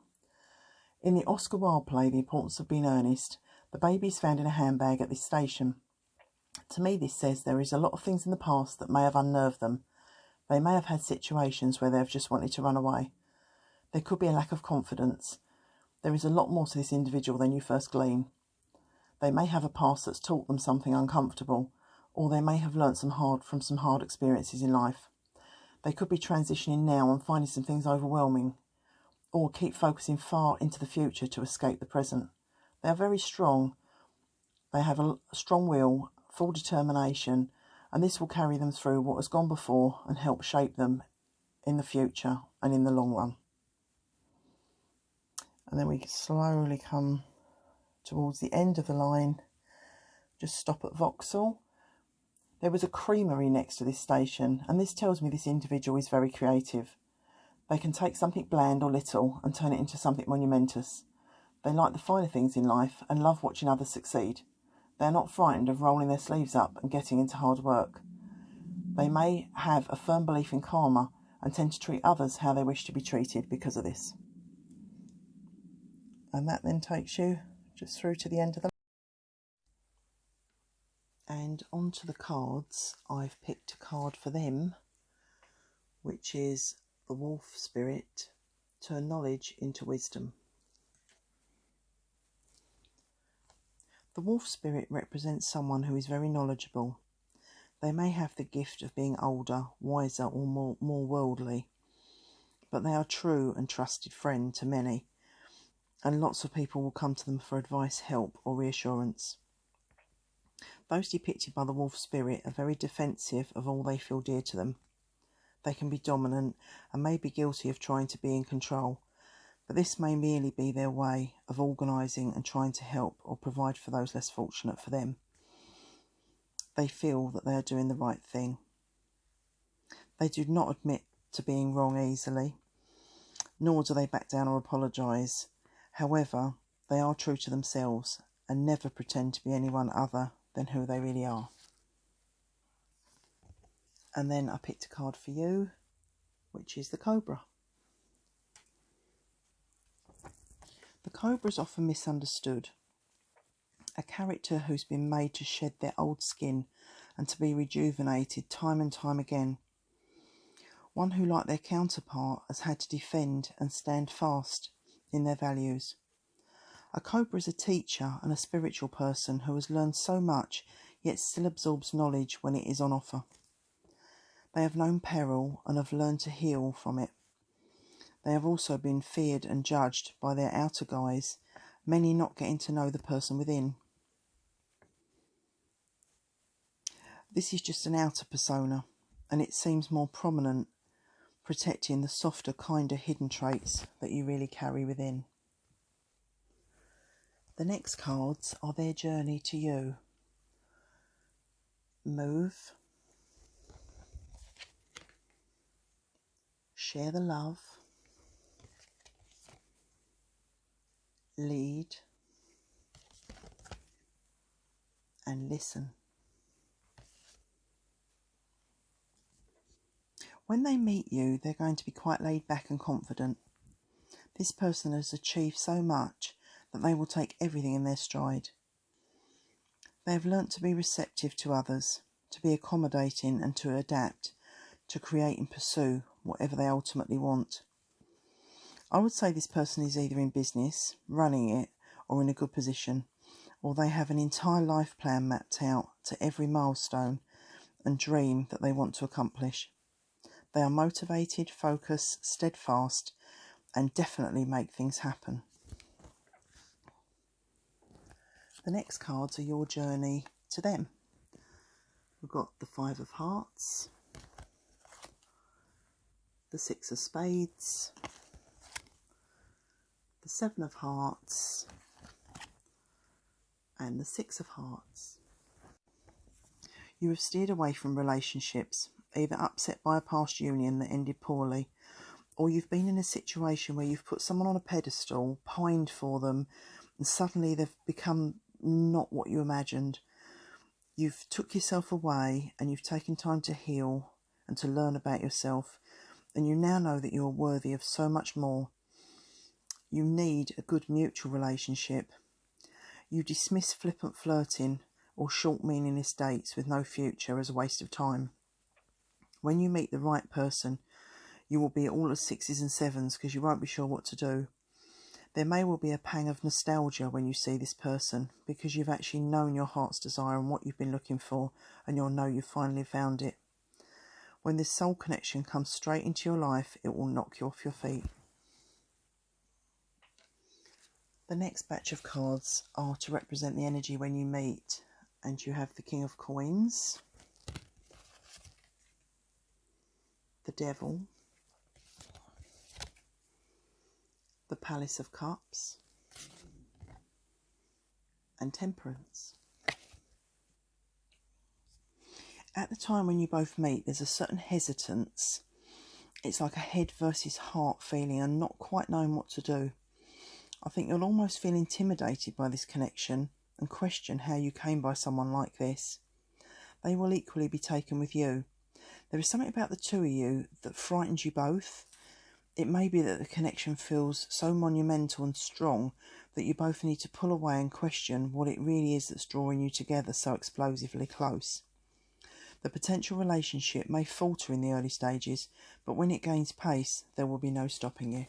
In the Oscar Wilde play, The Importance of Being Earnest, the baby is found in a handbag at this station. To me, this says there is a lot of things in the past that may have unnerved them. They may have had situations where they have just wanted to run away. There could be a lack of confidence. There is a lot more to this individual than you first glean. They may have a past that's taught them something uncomfortable, or they may have learnt from some hard experiences in life. They could be transitioning now and finding some things overwhelming, or keep focusing far into the future to escape the present. They are very strong. They have a strong will, full determination, and this will carry them through what has gone before and help shape them in the future and in the long run. And then we slowly come towards the end of the line, just stop at Vauxhall. There was a creamery next to this station, and this tells me this individual is very creative. They can take something bland or little and turn it into something monumentous. They like the finer things in life and love watching others succeed. They are not frightened of rolling their sleeves up and getting into hard work. They may have a firm belief in karma and tend to treat others how they wish to be treated because of this. And that then takes you just through to the end of the... And onto the cards, I've picked a card for them, which is the Wolf Spirit, turn knowledge into wisdom. The Wolf Spirit represents someone who is very knowledgeable. They may have the gift of being older, wiser or more worldly, but they are a true and trusted friend to many, and lots of people will come to them for advice, help or reassurance. Those depicted by the Wolf Spirit are very defensive of all they feel dear to them. They can be dominant and may be guilty of trying to be in control, but this may merely be their way of organising and trying to help or provide for those less fortunate for them. They feel that they are doing the right thing. They do not admit to being wrong easily, nor do they back down or apologise. However, they are true to themselves and never pretend to be anyone other than who they really are. And then I picked a card for you, which is the Cobra. The Cobra is often misunderstood. A character who's been made to shed their old skin and to be rejuvenated time and time again. One who, like their counterpart, has had to defend and stand fast in their values. A Cobra is a teacher and a spiritual person who has learned so much yet still absorbs knowledge when it is on offer. They have known peril and have learned to heal from it. They have also been feared and judged by their outer guise, many not getting to know the person within. This is just an outer persona, and it seems more prominent, protecting the softer, kinder hidden traits that you really carry within. The next cards are their journey to you. Move. Share the love. Lead. And listen. When they meet you, they're going to be quite laid back and confident. This person has achieved so much that they will take everything in their stride. They have learnt to be receptive to others, to be accommodating and to adapt, to create and pursue whatever they ultimately want. I would say this person is either in business, running it, or in a good position, or they have an entire life plan mapped out to every milestone and dream that they want to accomplish. They are motivated, focused, steadfast, and definitely make things happen. The next cards are your journey to them. We've got the Five of Hearts, the Six of Spades, the Seven of Hearts, and the Six of Hearts. You have steered away from relationships, either upset by a past union that ended poorly, or you've been in a situation where you've put someone on a pedestal, pined for them, and suddenly they've become not what you imagined. You've took yourself away and you've taken time to heal and to learn about yourself, and you now know that you're worthy of so much more. You need a good mutual relationship. You dismiss flippant flirting or short meaningless dates with no future as a waste of time. When you meet the right person, you will be all at sixes and sevens because you won't be sure what to do. There may well be a pang of nostalgia when you see this person because you've actually known your heart's desire and what you've been looking for, and you'll know you've finally found it. When this soul connection comes straight into your life, it will knock you off your feet. The next batch of cards are to represent the energy when you meet, and you have the King of Coins, the Devil, the Palace of Cups, and Temperance. At the time when you both meet, there's a certain hesitance it's like a head versus heart feeling and not quite knowing what to do. I think you'll almost feel intimidated by this connection and question how you came by someone like this. They will equally be taken with you. There is something about the two of you that frightens you both. It may be that the connection feels so monumental and strong that you both need to pull away and question what it really is that's drawing you together so explosively close. The potential relationship may falter in the early stages, but when it gains pace, there will be no stopping you.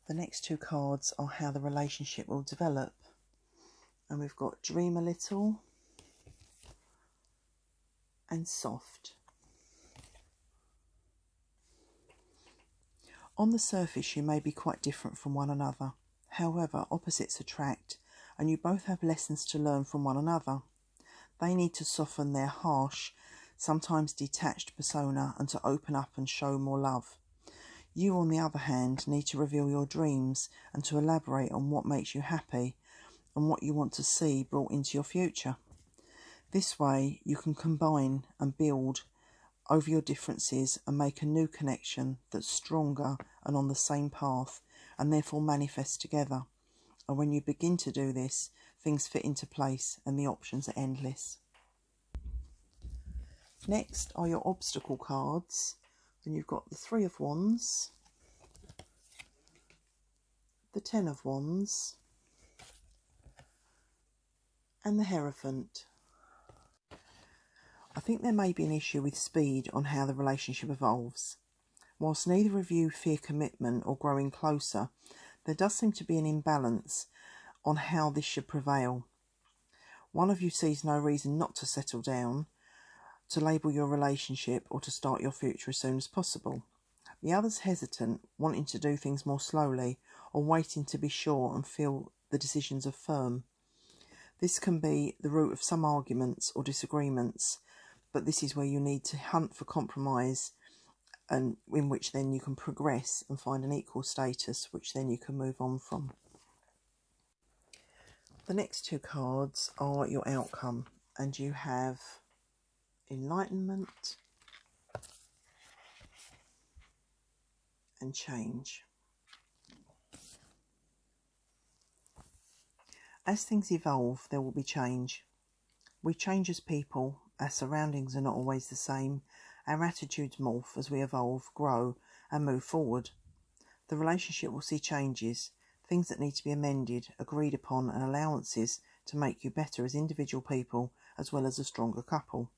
The next two cards are how the relationship will develop. And we've got Dream a Little and Soft. On the surface, you may be quite different from one another. However, opposites attract, and you both have lessons to learn from one another. They need to soften their harsh, sometimes detached persona and to open up and show more love. You, on the other hand, need to reveal your dreams and to elaborate on what makes you happy and what you want to see brought into your future. This way, you can combine and build over your differences and make a new connection that's stronger and on the same path and therefore manifest together. And when you begin to do this, things fit into place and the options are endless. Next are your obstacle cards, and you've got the 3 of Wands, the 10 of Wands, and the Hierophant. I think there may be an issue with speed on how the relationship evolves. Whilst neither of you fear commitment or growing closer, there does seem to be an imbalance on how this should prevail. One of you sees no reason not to settle down, to label your relationship or to start your future as soon as possible. The other's hesitant, wanting to do things more slowly or waiting to be sure and feel the decisions are firm. This can be the root of some arguments or disagreements, but this is where you need to hunt for compromise, and in which then you can progress and find an equal status, which then you can move on from. The next two cards are your outcome, and you have Enlightenment and Change. As things evolve, there will be change. We change as people, our surroundings are not always the same, our attitudes morph as we evolve, grow and move forward. The relationship will see changes, things that need to be amended, agreed upon, and allowances to make you better as individual people as well as a stronger couple.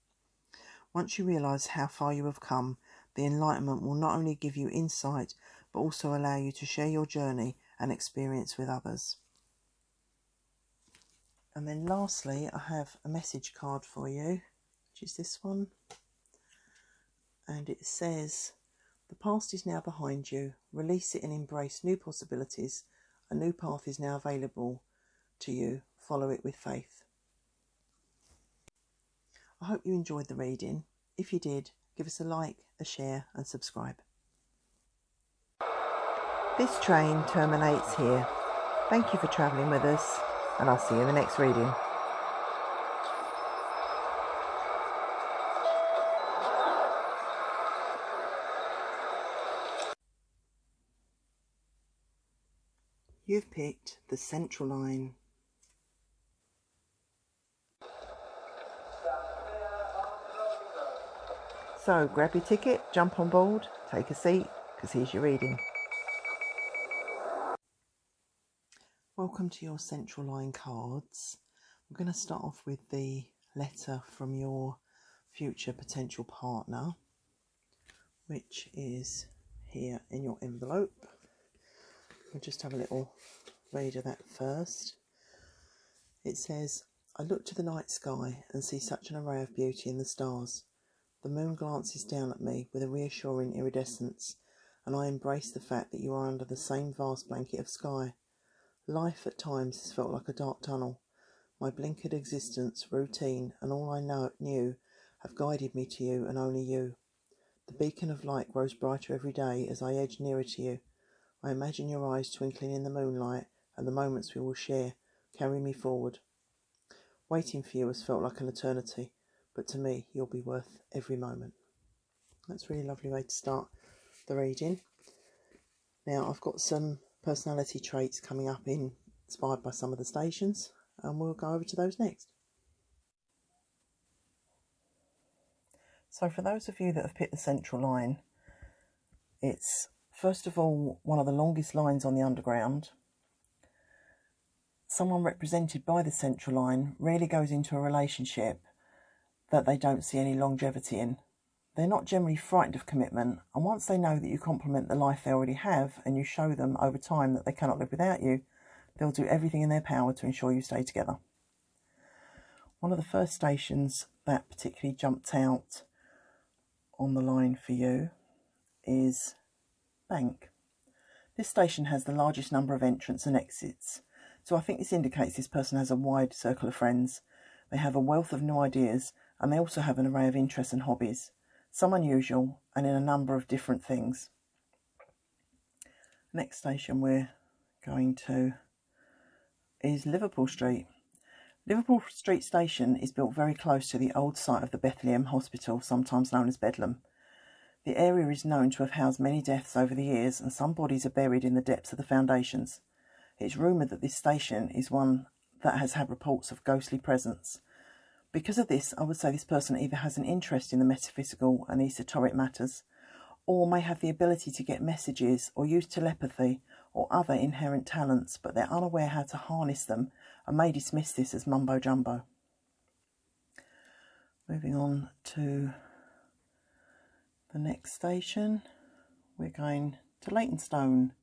Once you realise how far you have come, the enlightenment will not only give you insight but also allow you to share your journey and experience with others. And then lastly, I have a message card for you, which is this one. And it says, the past is now behind you. Release it and embrace new possibilities. A new path is now available to you. Follow it with faith. I hope you enjoyed the reading. If you did, give us a like, a share and subscribe. This train terminates here. Thank you for travelling with us, and I'll see you in the next reading. You've picked the Central Line. So grab your ticket, jump on board, take a seat, because here's your reading. Welcome to your Central Line cards. I'm going to start off with the letter from your future potential partner, which is here in your envelope. We'll just have a little read of that first. It says, I look to the night sky and see such an array of beauty in the stars. The moon glances down at me with a reassuring iridescence, and I embrace the fact that you are under the same vast blanket of sky. Life at times has felt like a dark tunnel. My blinkered existence, routine, and all I knew have guided me to you and only you. The beacon of light grows brighter every day as I edge nearer to you. I imagine your eyes twinkling in the moonlight, and the moments we will share carry me forward. Waiting for you has felt like an eternity, but to me you'll be worth every moment. That's a really lovely way to start the reading. Now I've got some personality traits coming up inspired by some of the stations, and we'll go over to those next. So for those of you that have picked the Central Line, it's first of all one of the longest lines on the Underground. Someone represented by the Central Line rarely goes into a relationship that they don't see any longevity in. They're not generally frightened of commitment, and once they know that you complement the life they already have and you show them over time that they cannot live without you, they'll do everything in their power to ensure you stay together. One of the first stations that particularly jumped out on the line for you is Bank. This station has the largest number of entrants and exits, so I think this indicates this person has a wide circle of friends. They have a wealth of new ideas, and they also have an array of interests and hobbies, some unusual and in a number of different things. Next station we're going to is Liverpool Street. Liverpool Street Station is built very close to the old site of the Bethlehem Hospital, sometimes known as Bedlam. The area is known to have housed many deaths over the years, and some bodies are buried in the depths of the foundations. It's rumoured that this station is one that has had reports of ghostly presence. Because of this, I would say this person either has an interest in the metaphysical and esoteric matters, or may have the ability to get messages or use telepathy or other inherent talents, but they're unaware how to harness them and may dismiss this as mumbo-jumbo. Moving on to the next station, we're going to Leytonstone.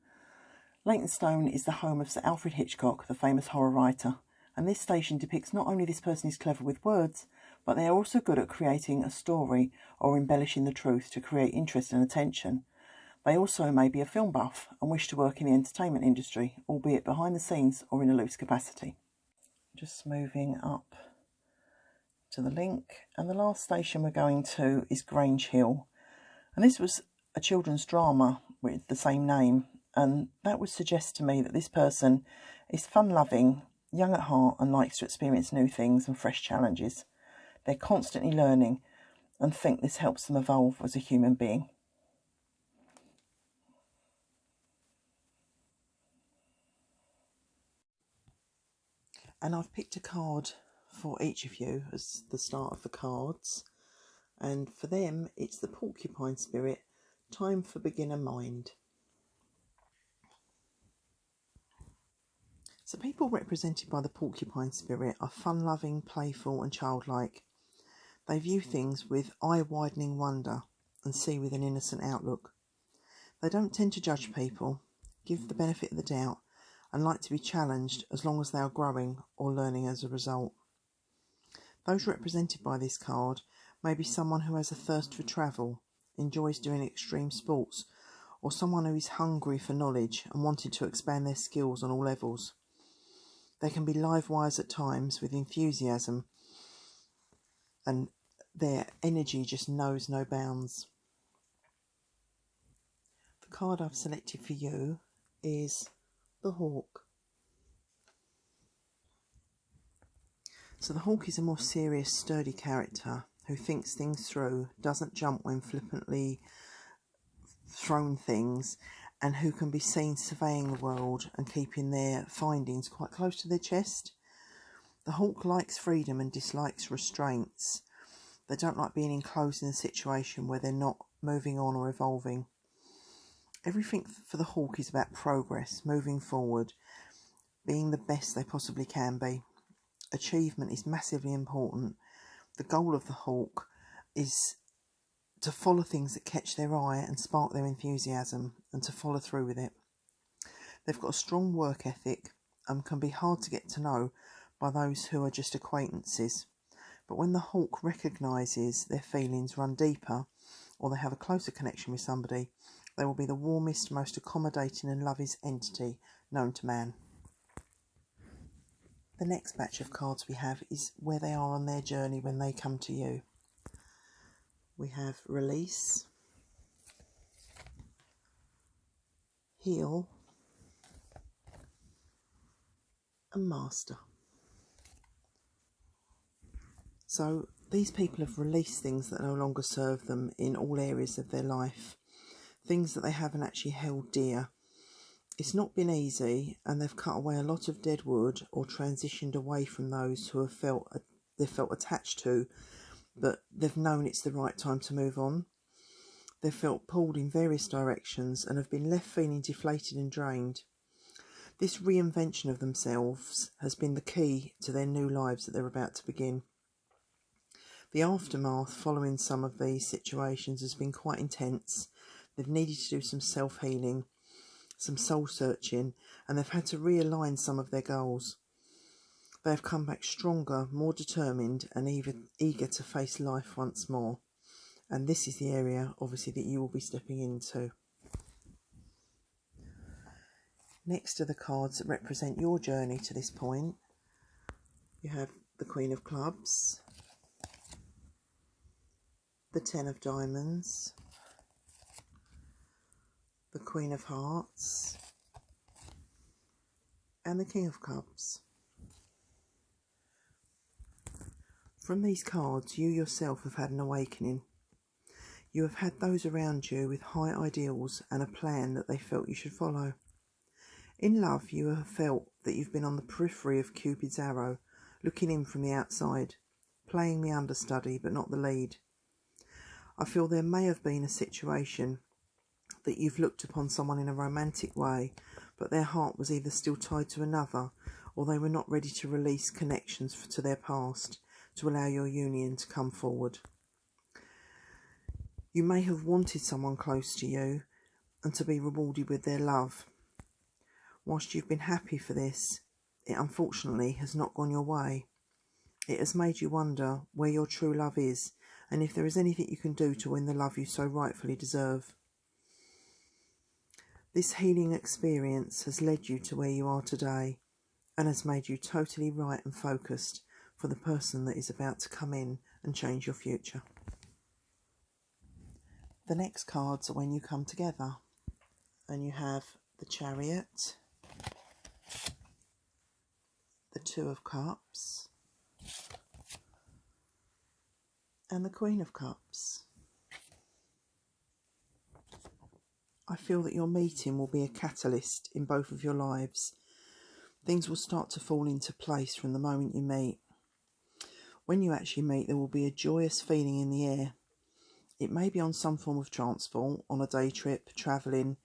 Leytonstone is the home of Sir Alfred Hitchcock, the famous horror writer, and this station depicts not only this person is clever with words, but they are also good at creating a story or embellishing the truth to create interest and attention. They also may be a film buff and wish to work in the entertainment industry, albeit behind the scenes or in a loose capacity. Just moving up to the link, and the last station we're going to is Grange Hill. And this was a children's drama with the same name, and that would suggest to me that this person is fun-loving, young at heart, and likes to experience new things and fresh challenges. They're constantly learning and think this helps them evolve as a human being. And I've picked a card for each of you as the start of the cards. And for them, it's the Porcupine Spirit, Time for Beginner Mind. So people represented by the Porcupine Spirit are fun-loving, playful and childlike. They view things with eye-widening wonder and see with an innocent outlook. They don't tend to judge people, give the benefit of the doubt, and like to be challenged as long as they are growing or learning as a result. Those represented by this card may be someone who has a thirst for travel, enjoys doing extreme sports, or someone who is hungry for knowledge and wanting to expand their skills on all levels. They can be live wires at times with enthusiasm, and their energy just knows no bounds. The card I've selected for you is the Hawk. So the Hawk is a more serious, sturdy character who thinks things through, doesn't jump when flippantly thrown things, and who can be seen surveying the world and keeping their findings quite close to their chest. The Hawk likes freedom and dislikes restraints. They don't like being enclosed in a situation where they're not moving on or evolving. Everything for the Hawk is about progress, moving forward, being the best they possibly can be. Achievement is massively important. The goal of the Hawk is to follow things that catch their eye and spark their enthusiasm, and to follow through with it. They've got a strong work ethic and can be hard to get to know by those who are just acquaintances. But when the Hawk recognises their feelings run deeper, or they have a closer connection with somebody, they will be the warmest, most accommodating and loving entity known to man. The next batch of cards we have is where they are on their journey when they come to you. We have Release, Heal, and Master. So These people have released things that no longer serve them in all areas of their life, things that they haven't actually held dear. It's not been easy, and they've cut away a lot of dead wood or transitioned away from those who they've felt attached to, but they've known it's the right time to move on. They've felt pulled in various directions and have been left feeling deflated and drained. This reinvention of themselves has been the key to their new lives that they're about to begin. The aftermath following some of these situations has been quite intense. They've needed to do some self-healing, some soul-searching, and they've had to realign some of their goals. They have come back stronger, more determined, and even eager to face life once more. And this is the area, obviously, that you will be stepping into. Next to the cards that represent your journey to this point, you have the Queen of Clubs, the Ten of Diamonds, the Queen of Hearts, and the King of Cups. From these cards, you yourself have had an awakening. You have had those around you with high ideals and a plan that they felt you should follow. In love, you have felt that you've been on the periphery of Cupid's arrow, looking in from the outside, playing the understudy but not the lead. I feel there may have been a situation that you've looked upon someone in a romantic way, but their heart was either still tied to another, or they were not ready to release connections to their past to allow your union to come forward. You may have wanted someone close to you and to be rewarded with their love. Whilst you've been happy for this, it unfortunately has not gone your way. It has made you wonder where your true love is, and if there is anything you can do to win the love you so rightfully deserve. This healing experience has led you to where you are today, and has made you totally right and focused for the person that is about to come in and change your future. The next cards are when you come together, and you have the Chariot, the Two of Cups, and the Queen of Cups. I feel that your meeting will be a catalyst in both of your lives. Things will start to fall into place from the moment you meet. When you actually meet, there will be a joyous feeling in the air. It may be on some form of transport, on a day trip, travelling,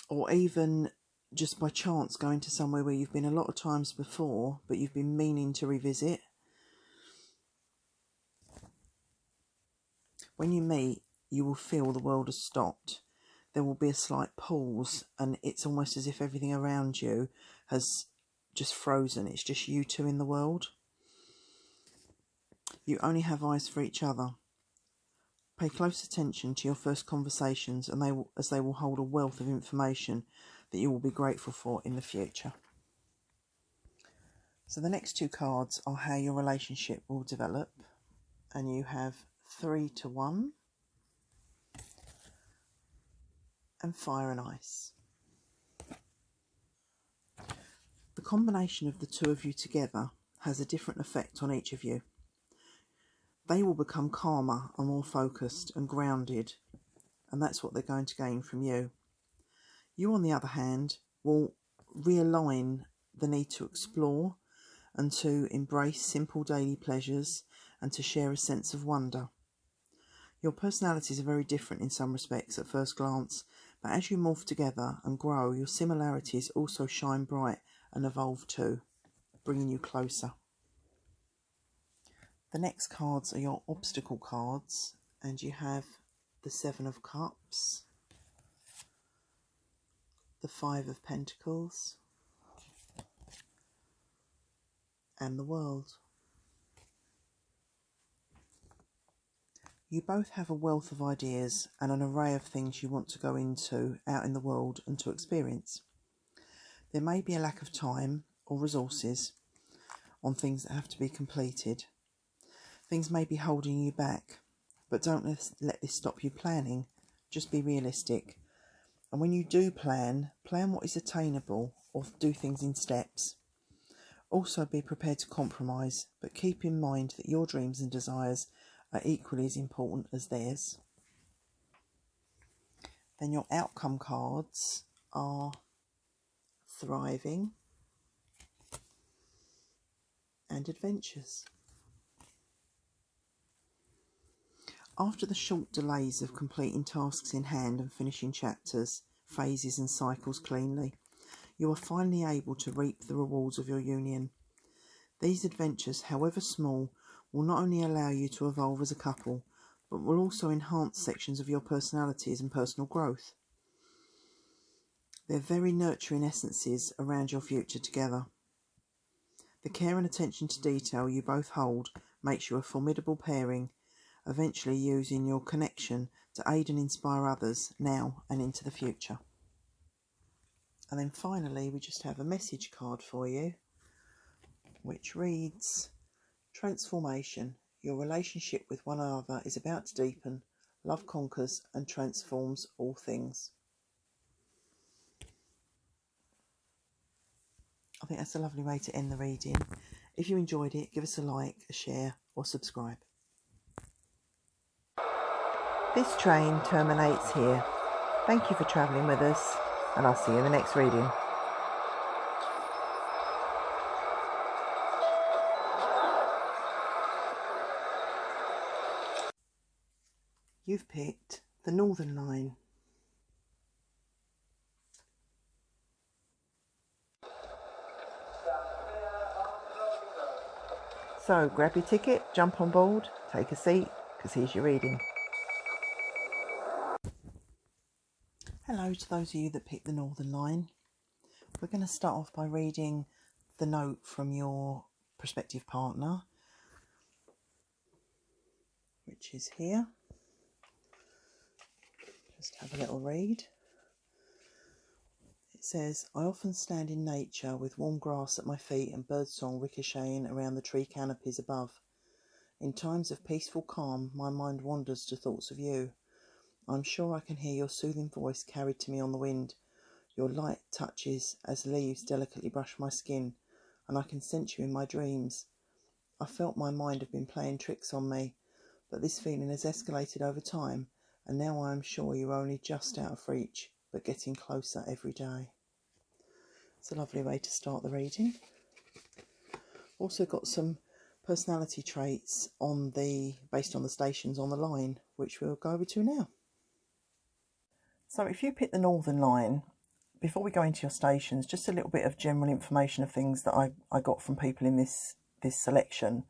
or even just by chance going to somewhere where you've been a lot of times before, but you've been meaning to revisit. When you meet, you will feel the world has stopped. There will be a slight pause, and it's almost as if everything around you has just frozen. It's just you two in the world. You only have eyes for each other. Pay close attention to your first conversations, and they will hold a wealth of information that you will be grateful for in the future. So the next two cards are how your relationship will develop, and you have 3 to 1 and Fire and Ice. The combination of the two of you together has a different effect on each of you. They will become calmer and more focused and grounded, and that's what they're going to gain from you. You, on the other hand, will realign the need to explore and to embrace simple daily pleasures and to share a sense of wonder. Your personalities are very different in some respects at first glance, but as you morph together and grow, your similarities also shine bright and evolve too, bringing you closer. The next cards are your obstacle cards, and you have the 7 of Cups, the 5 of Pentacles, and the World. You both have a wealth of ideas and an array of things you want to go into out in the world and to experience. There may be a lack of time or resources on things that have to be completed. Things may be holding you back, but don't let this stop you planning. Just be realistic. And when you do plan what is attainable, or do things in steps. Also be prepared to compromise, but keep in mind that your dreams and desires are equally as important as theirs. Then your outcome cards are thriving and adventures. After the short delays of completing tasks in hand and finishing chapters, phases and cycles cleanly, you are finally able to reap the rewards of your union. These adventures, however small, will not only allow you to evolve as a couple, but will also enhance sections of your personalities and personal growth. They're very nurturing essences around your future together. The care and attention to detail you both hold makes you a formidable pairing, eventually using your connection to aid and inspire others now and into the future. And then finally, we just have a message card for you, which reads, Transformation. Your relationship with one another is about to deepen. Love conquers and transforms all things. I think that's a lovely way to end the reading. If you enjoyed it, give us a like, a share or subscribe. This train terminates here. Thank you for travelling with us, and I'll see you in the next reading. You've picked the Northern Line. So grab your ticket, jump on board, take a seat, because here's your reading. Hello to those of you that picked the Northern Line. We're going to start off by reading the note from your prospective partner, which is here. Just have a little read. It says, I often stand in nature with warm grass at my feet and birdsong ricocheting around the tree canopies above. In times of peaceful calm, my mind wanders to thoughts of you. I'm sure I can hear your soothing voice carried to me on the wind, your light touches as leaves delicately brush my skin, and I can sense you in my dreams. I felt my mind have been playing tricks on me, but this feeling has escalated over time, and now I am sure you're only just out of reach, but getting closer every day. It's a lovely way to start the reading. Also got some personality traits based on the stations on the line, which we'll go over to now. So if you pick the Northern Line, before we go into your stations, just a little bit of general information of things that I got from people in this selection.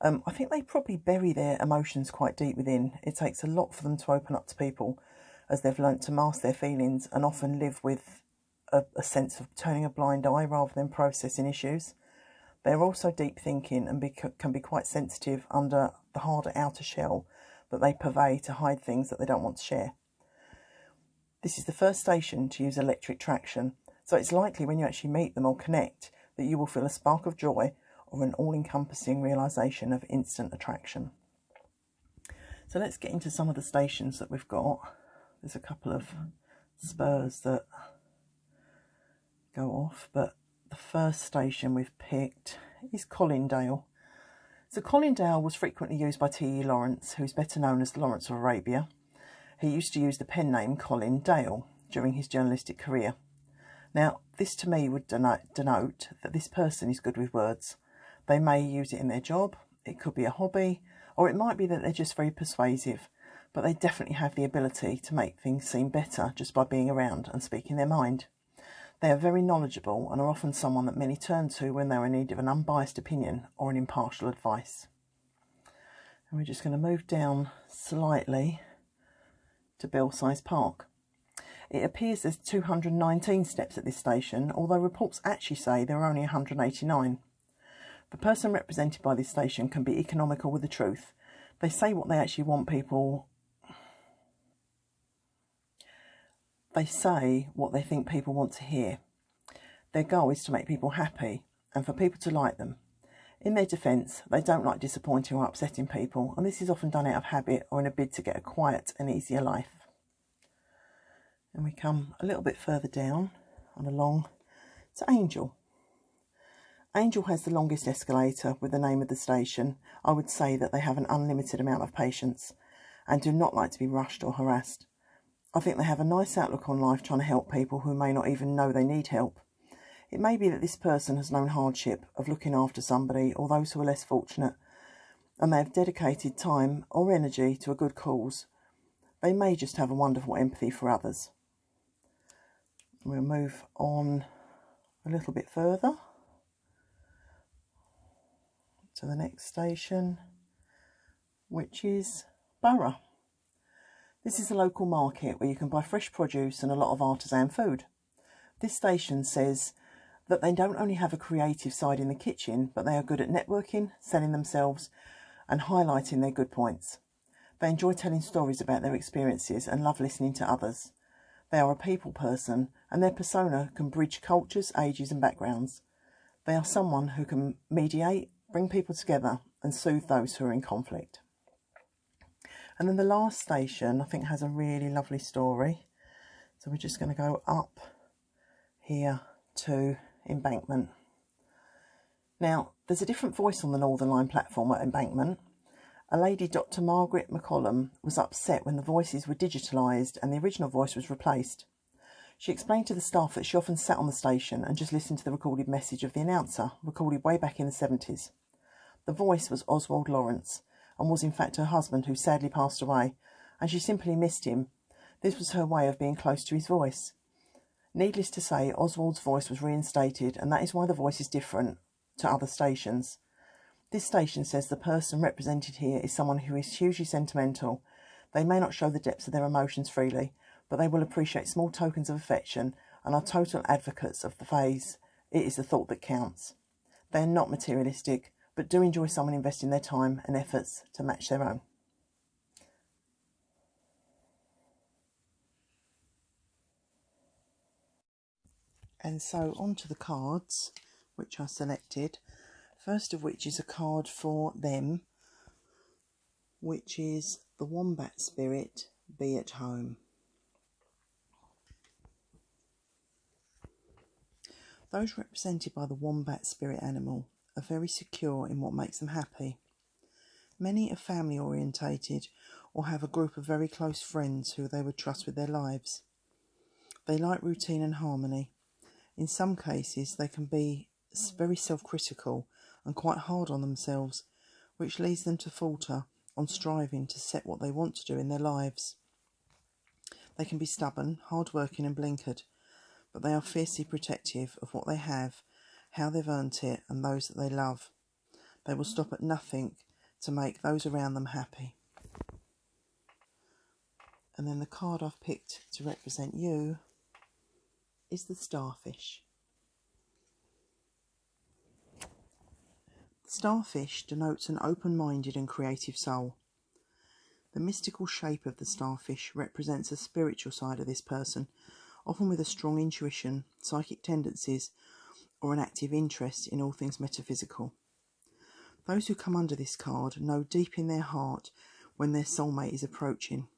I think they probably bury their emotions quite deep within. It takes a lot for them to open up to people, as they've learnt to mask their feelings and often live with a sense of turning a blind eye rather than processing issues. They're also deep thinking and can be quite sensitive under the harder outer shell that they purvey to hide things that they don't want to share. This is the first station to use electric traction, so it's likely when you actually meet them or connect that you will feel a spark of joy or an all-encompassing realisation of instant attraction. So let's get into some of the stations that we've got. There's a couple of spurs that go off, but the first station we've picked is Colindale. So Colindale was frequently used by T.E. Lawrence, who is better known as Lawrence of Arabia. He used to use the pen name Colin Dale during his journalistic career. Now, this to me would denote that this person is good with words. They may use it in their job, it could be a hobby, or it might be that they're just very persuasive, but they definitely have the ability to make things seem better just by being around and speaking their mind. They are very knowledgeable and are often someone that many turn to when they're in need of an unbiased opinion or an impartial advice. And we're just going to move down slightly to Belsize Park. It appears there's 219 steps at this station, although reports actually say there are only 189. The person represented by this station can be economical with the truth. They say what they actually want people. They say what they think people want to hear. Their goal is to make people happy and for people to like them. In their defence, they don't like disappointing or upsetting people, and this is often done out of habit or in a bid to get a quiet and easier life. And we come a little bit further down and along to Angel. Angel has the longest escalator with the name of the station. I would say that they have an unlimited amount of patience and do not like to be rushed or harassed. I think they have a nice outlook on life, trying to help people who may not even know they need help. It may be that this person has known hardship of looking after somebody or those who are less fortunate, and they have dedicated time or energy to a good cause. They may just have a wonderful empathy for others. We'll move on a little bit further to the next station, which is Borough. This is a local market where you can buy fresh produce and a lot of artisan food. This station says that they don't only have a creative side in the kitchen, but they are good at networking, selling themselves and highlighting their good points. They enjoy telling stories about their experiences and love listening to others. They are a people person, and their persona can bridge cultures, ages and backgrounds. They are someone who can mediate, bring people together and soothe those who are in conflict. And then the last station, I think, has a really lovely story. So we're just going to go up here to Embankment. Now, there's a different voice on the Northern Line platform at Embankment. A lady, Dr. Margaret McCollum, was upset when the voices were digitalised and the original voice was replaced. She explained to the staff that she often sat on the station and just listened to the recorded message of the announcer, recorded way back in the 70s. The voice was Oswald Lawrence, and was in fact her husband, who sadly passed away, and she simply missed him. This was her way of being close to his voice. Needless to say, Oswald's voice was reinstated, and that is why the voice is different to other stations. This station says the person represented here is someone who is hugely sentimental. They may not show the depths of their emotions freely, but they will appreciate small tokens of affection and are total advocates of the phrase, "It is the thought that counts." They are not materialistic, but do enjoy someone investing their time and efforts to match their own. And so on to the cards, which I selected. First of which is a card for them, which is the Wombat Spirit, Be at Home. Those represented by the Wombat Spirit animal are very secure in what makes them happy. Many are family orientated or have a group of very close friends who they would trust with their lives. They like routine and harmony. In some cases, they can be very self-critical and quite hard on themselves, which leads them to falter on striving to set what they want to do in their lives. They can be stubborn, hard-working and blinkered, but they are fiercely protective of what they have, how they've earned it and those that they love. They will stop at nothing to make those around them happy. And then the card I've picked to represent you is the Starfish. The starfish denotes an open-minded and creative soul. The mystical shape of the starfish represents a spiritual side of this person, often with a strong intuition, psychic tendencies, or an active interest in all things metaphysical. Those who come under this card know deep in their heart when their soulmate is approaching.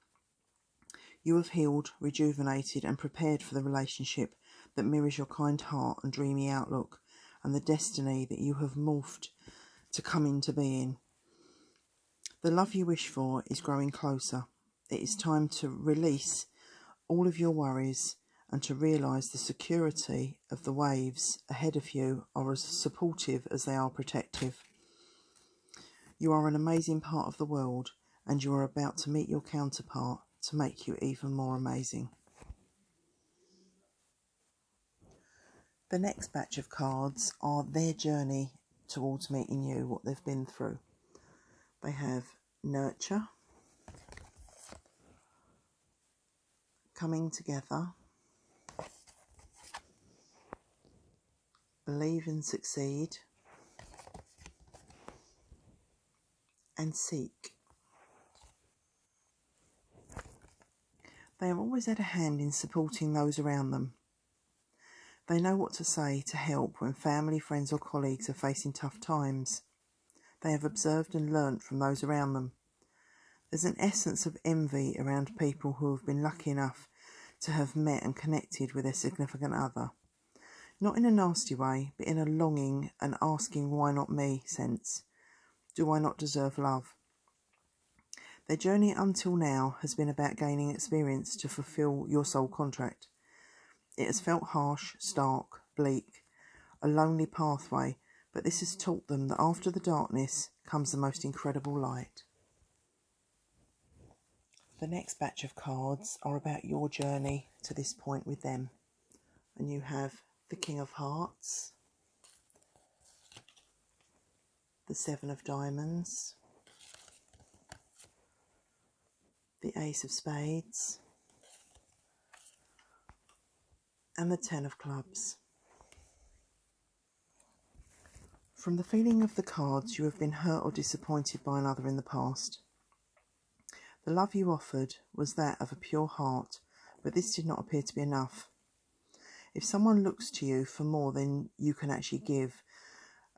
You have healed, rejuvenated and prepared for the relationship that mirrors your kind heart and dreamy outlook, and the destiny that you have morphed to come into being. The love you wish for is growing closer. It is time to release all of your worries and to realise the security of the waves ahead of you are as supportive as they are protective. You are an amazing part of the world, and you are about to meet your counterpart to make you even more amazing. The next batch of cards are their journey towards meeting you, what they've been through. They have Nurture, Coming Together, Believe and Succeed, and Seek. They have always had a hand in supporting those around them. They know what to say to help when family, friends or colleagues are facing tough times. They have observed and learnt from those around them. There's an essence of envy around people who have been lucky enough to have met and connected with their significant other. Not in a nasty way, but in a longing and asking why not me sense. Do I not deserve love? Their journey until now has been about gaining experience to fulfil your soul contract. It has felt harsh, stark, bleak, a lonely pathway, but this has taught them that after the darkness comes the most incredible light. The next batch of cards are about your journey to this point with them. And you have the King of Hearts, the Seven of Diamonds, the Ace of Spades, and the Ten of Clubs. From the feeling of the cards, you have been hurt or disappointed by another in the past. The love you offered was that of a pure heart, but this did not appear to be enough. If someone looks to you for more than you can actually give,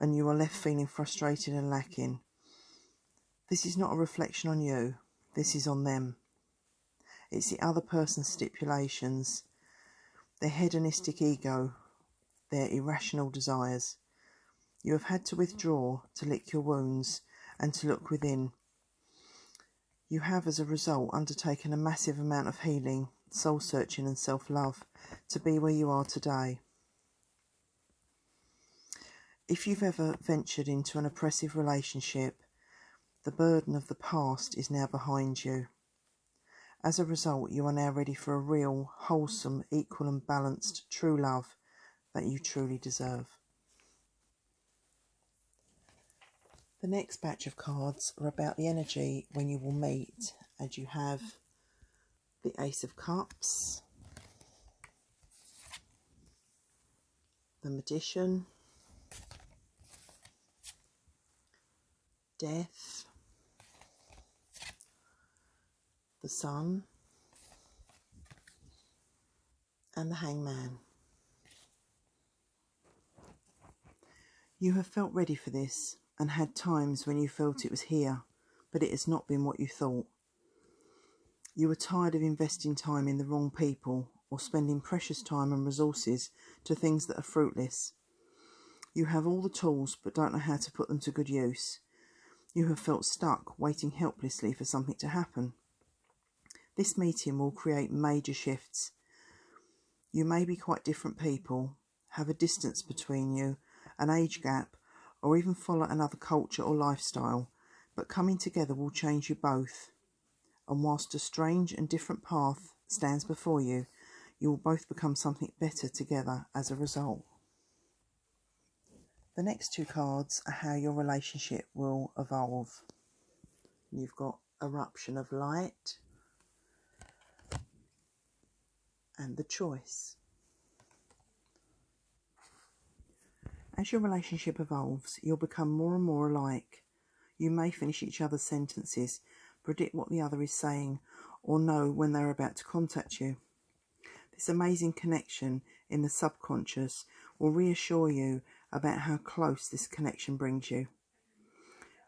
and you are left feeling frustrated and lacking, this is not a reflection on you, this is on them. It's the other person's stipulations, their hedonistic ego, their irrational desires. You have had to withdraw, to lick your wounds, and to look within. You have, as a result, undertaken a massive amount of healing, soul-searching and self-love to be where you are today. If you've ever ventured into an oppressive relationship, the burden of the past is now behind you. As a result, you are now ready for a real, wholesome, equal and balanced, true love that you truly deserve. The next batch of cards are about the energy when you will meet, and you have the Ace of Cups, the Magician, Death, the Sun, and the Hangman. You have felt ready for this and had times when you felt it was here, but it has not been what you thought. You were tired of investing time in the wrong people or spending precious time and resources to things that are fruitless. You have all the tools but don't know how to put them to good use. You have felt stuck, waiting helplessly for something to happen. This meeting will create major shifts. You may be quite different people, have a distance between you, an age gap, or even follow another culture or lifestyle, but coming together will change you both. And whilst a strange and different path stands before you, you will both become something better together as a result. The next two cards are how your relationship will evolve. You've got Eruption of Light and the Choice. As your relationship evolves, you'll become more and more alike. You may finish each other's sentences, predict what the other is saying, or know when they're about to contact you. This amazing connection in the subconscious will reassure you about how close this connection brings you.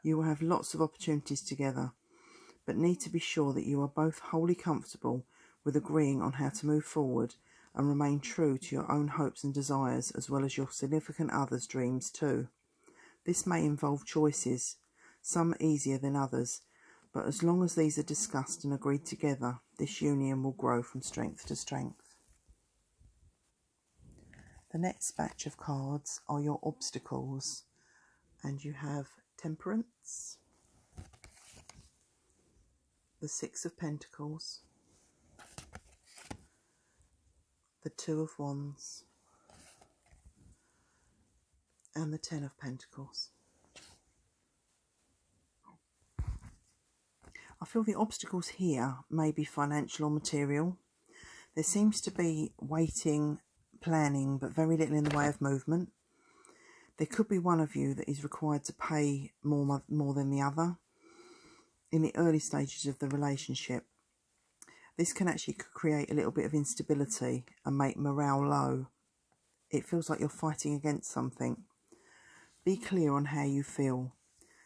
You will have lots of opportunities together, but need to be sure that you are both wholly comfortable with agreeing on how to move forward and remain true to your own hopes and desires, as well as your significant other's dreams too. This may involve choices, some easier than others, but as long as these are discussed and agreed together, this union will grow from strength to strength. The next batch of cards are your obstacles, and you have Temperance, the Six of Pentacles, the Two of Wands, and the Ten of Pentacles. I feel the obstacles here may be financial or material. There seems to be waiting, planning, but very little in the way of movement. There could be one of you that is required to pay more than the other in the early stages of the relationship. This can actually create a little bit of instability and make morale low. It feels like you're fighting against something. Be clear on how you feel.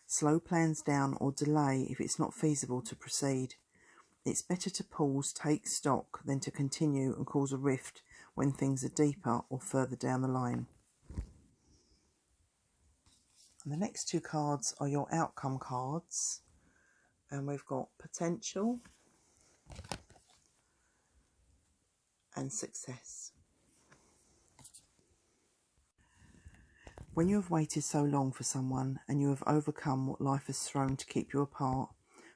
Slow plans down or delay if it's not feasible to proceed. It's better to pause, take stock, than to continue and cause a rift when things are deeper or further down the line. And the next two cards are your outcome cards, and we've got potential and success. When you have waited so long for someone and you have overcome what life has thrown to keep you apart,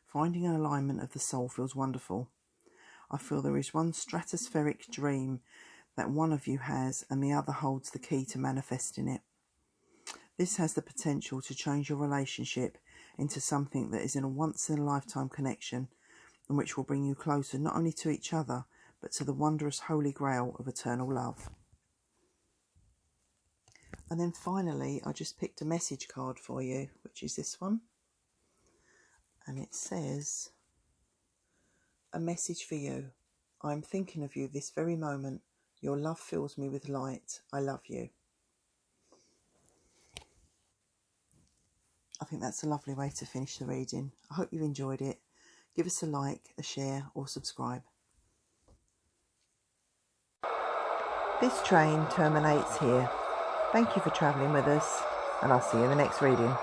finding an alignment of the soul feels wonderful. I feel there is one stratospheric dream that one of you has and the other holds the key to manifesting it. This has the potential to change your relationship into something that is in a once-in-a-lifetime connection and which will bring you closer not only to each other but to the wondrous holy grail of eternal love. And then finally, I just picked a message card for you, which is this one. And it says, a message for you. I am thinking of you this very moment. Your love fills me with light. I love you. I think that's a lovely way to finish the reading. I hope you've enjoyed it. Give us a like, a share or subscribe. This train terminates here. Thank you for travelling with us, and I'll see you in the next reading.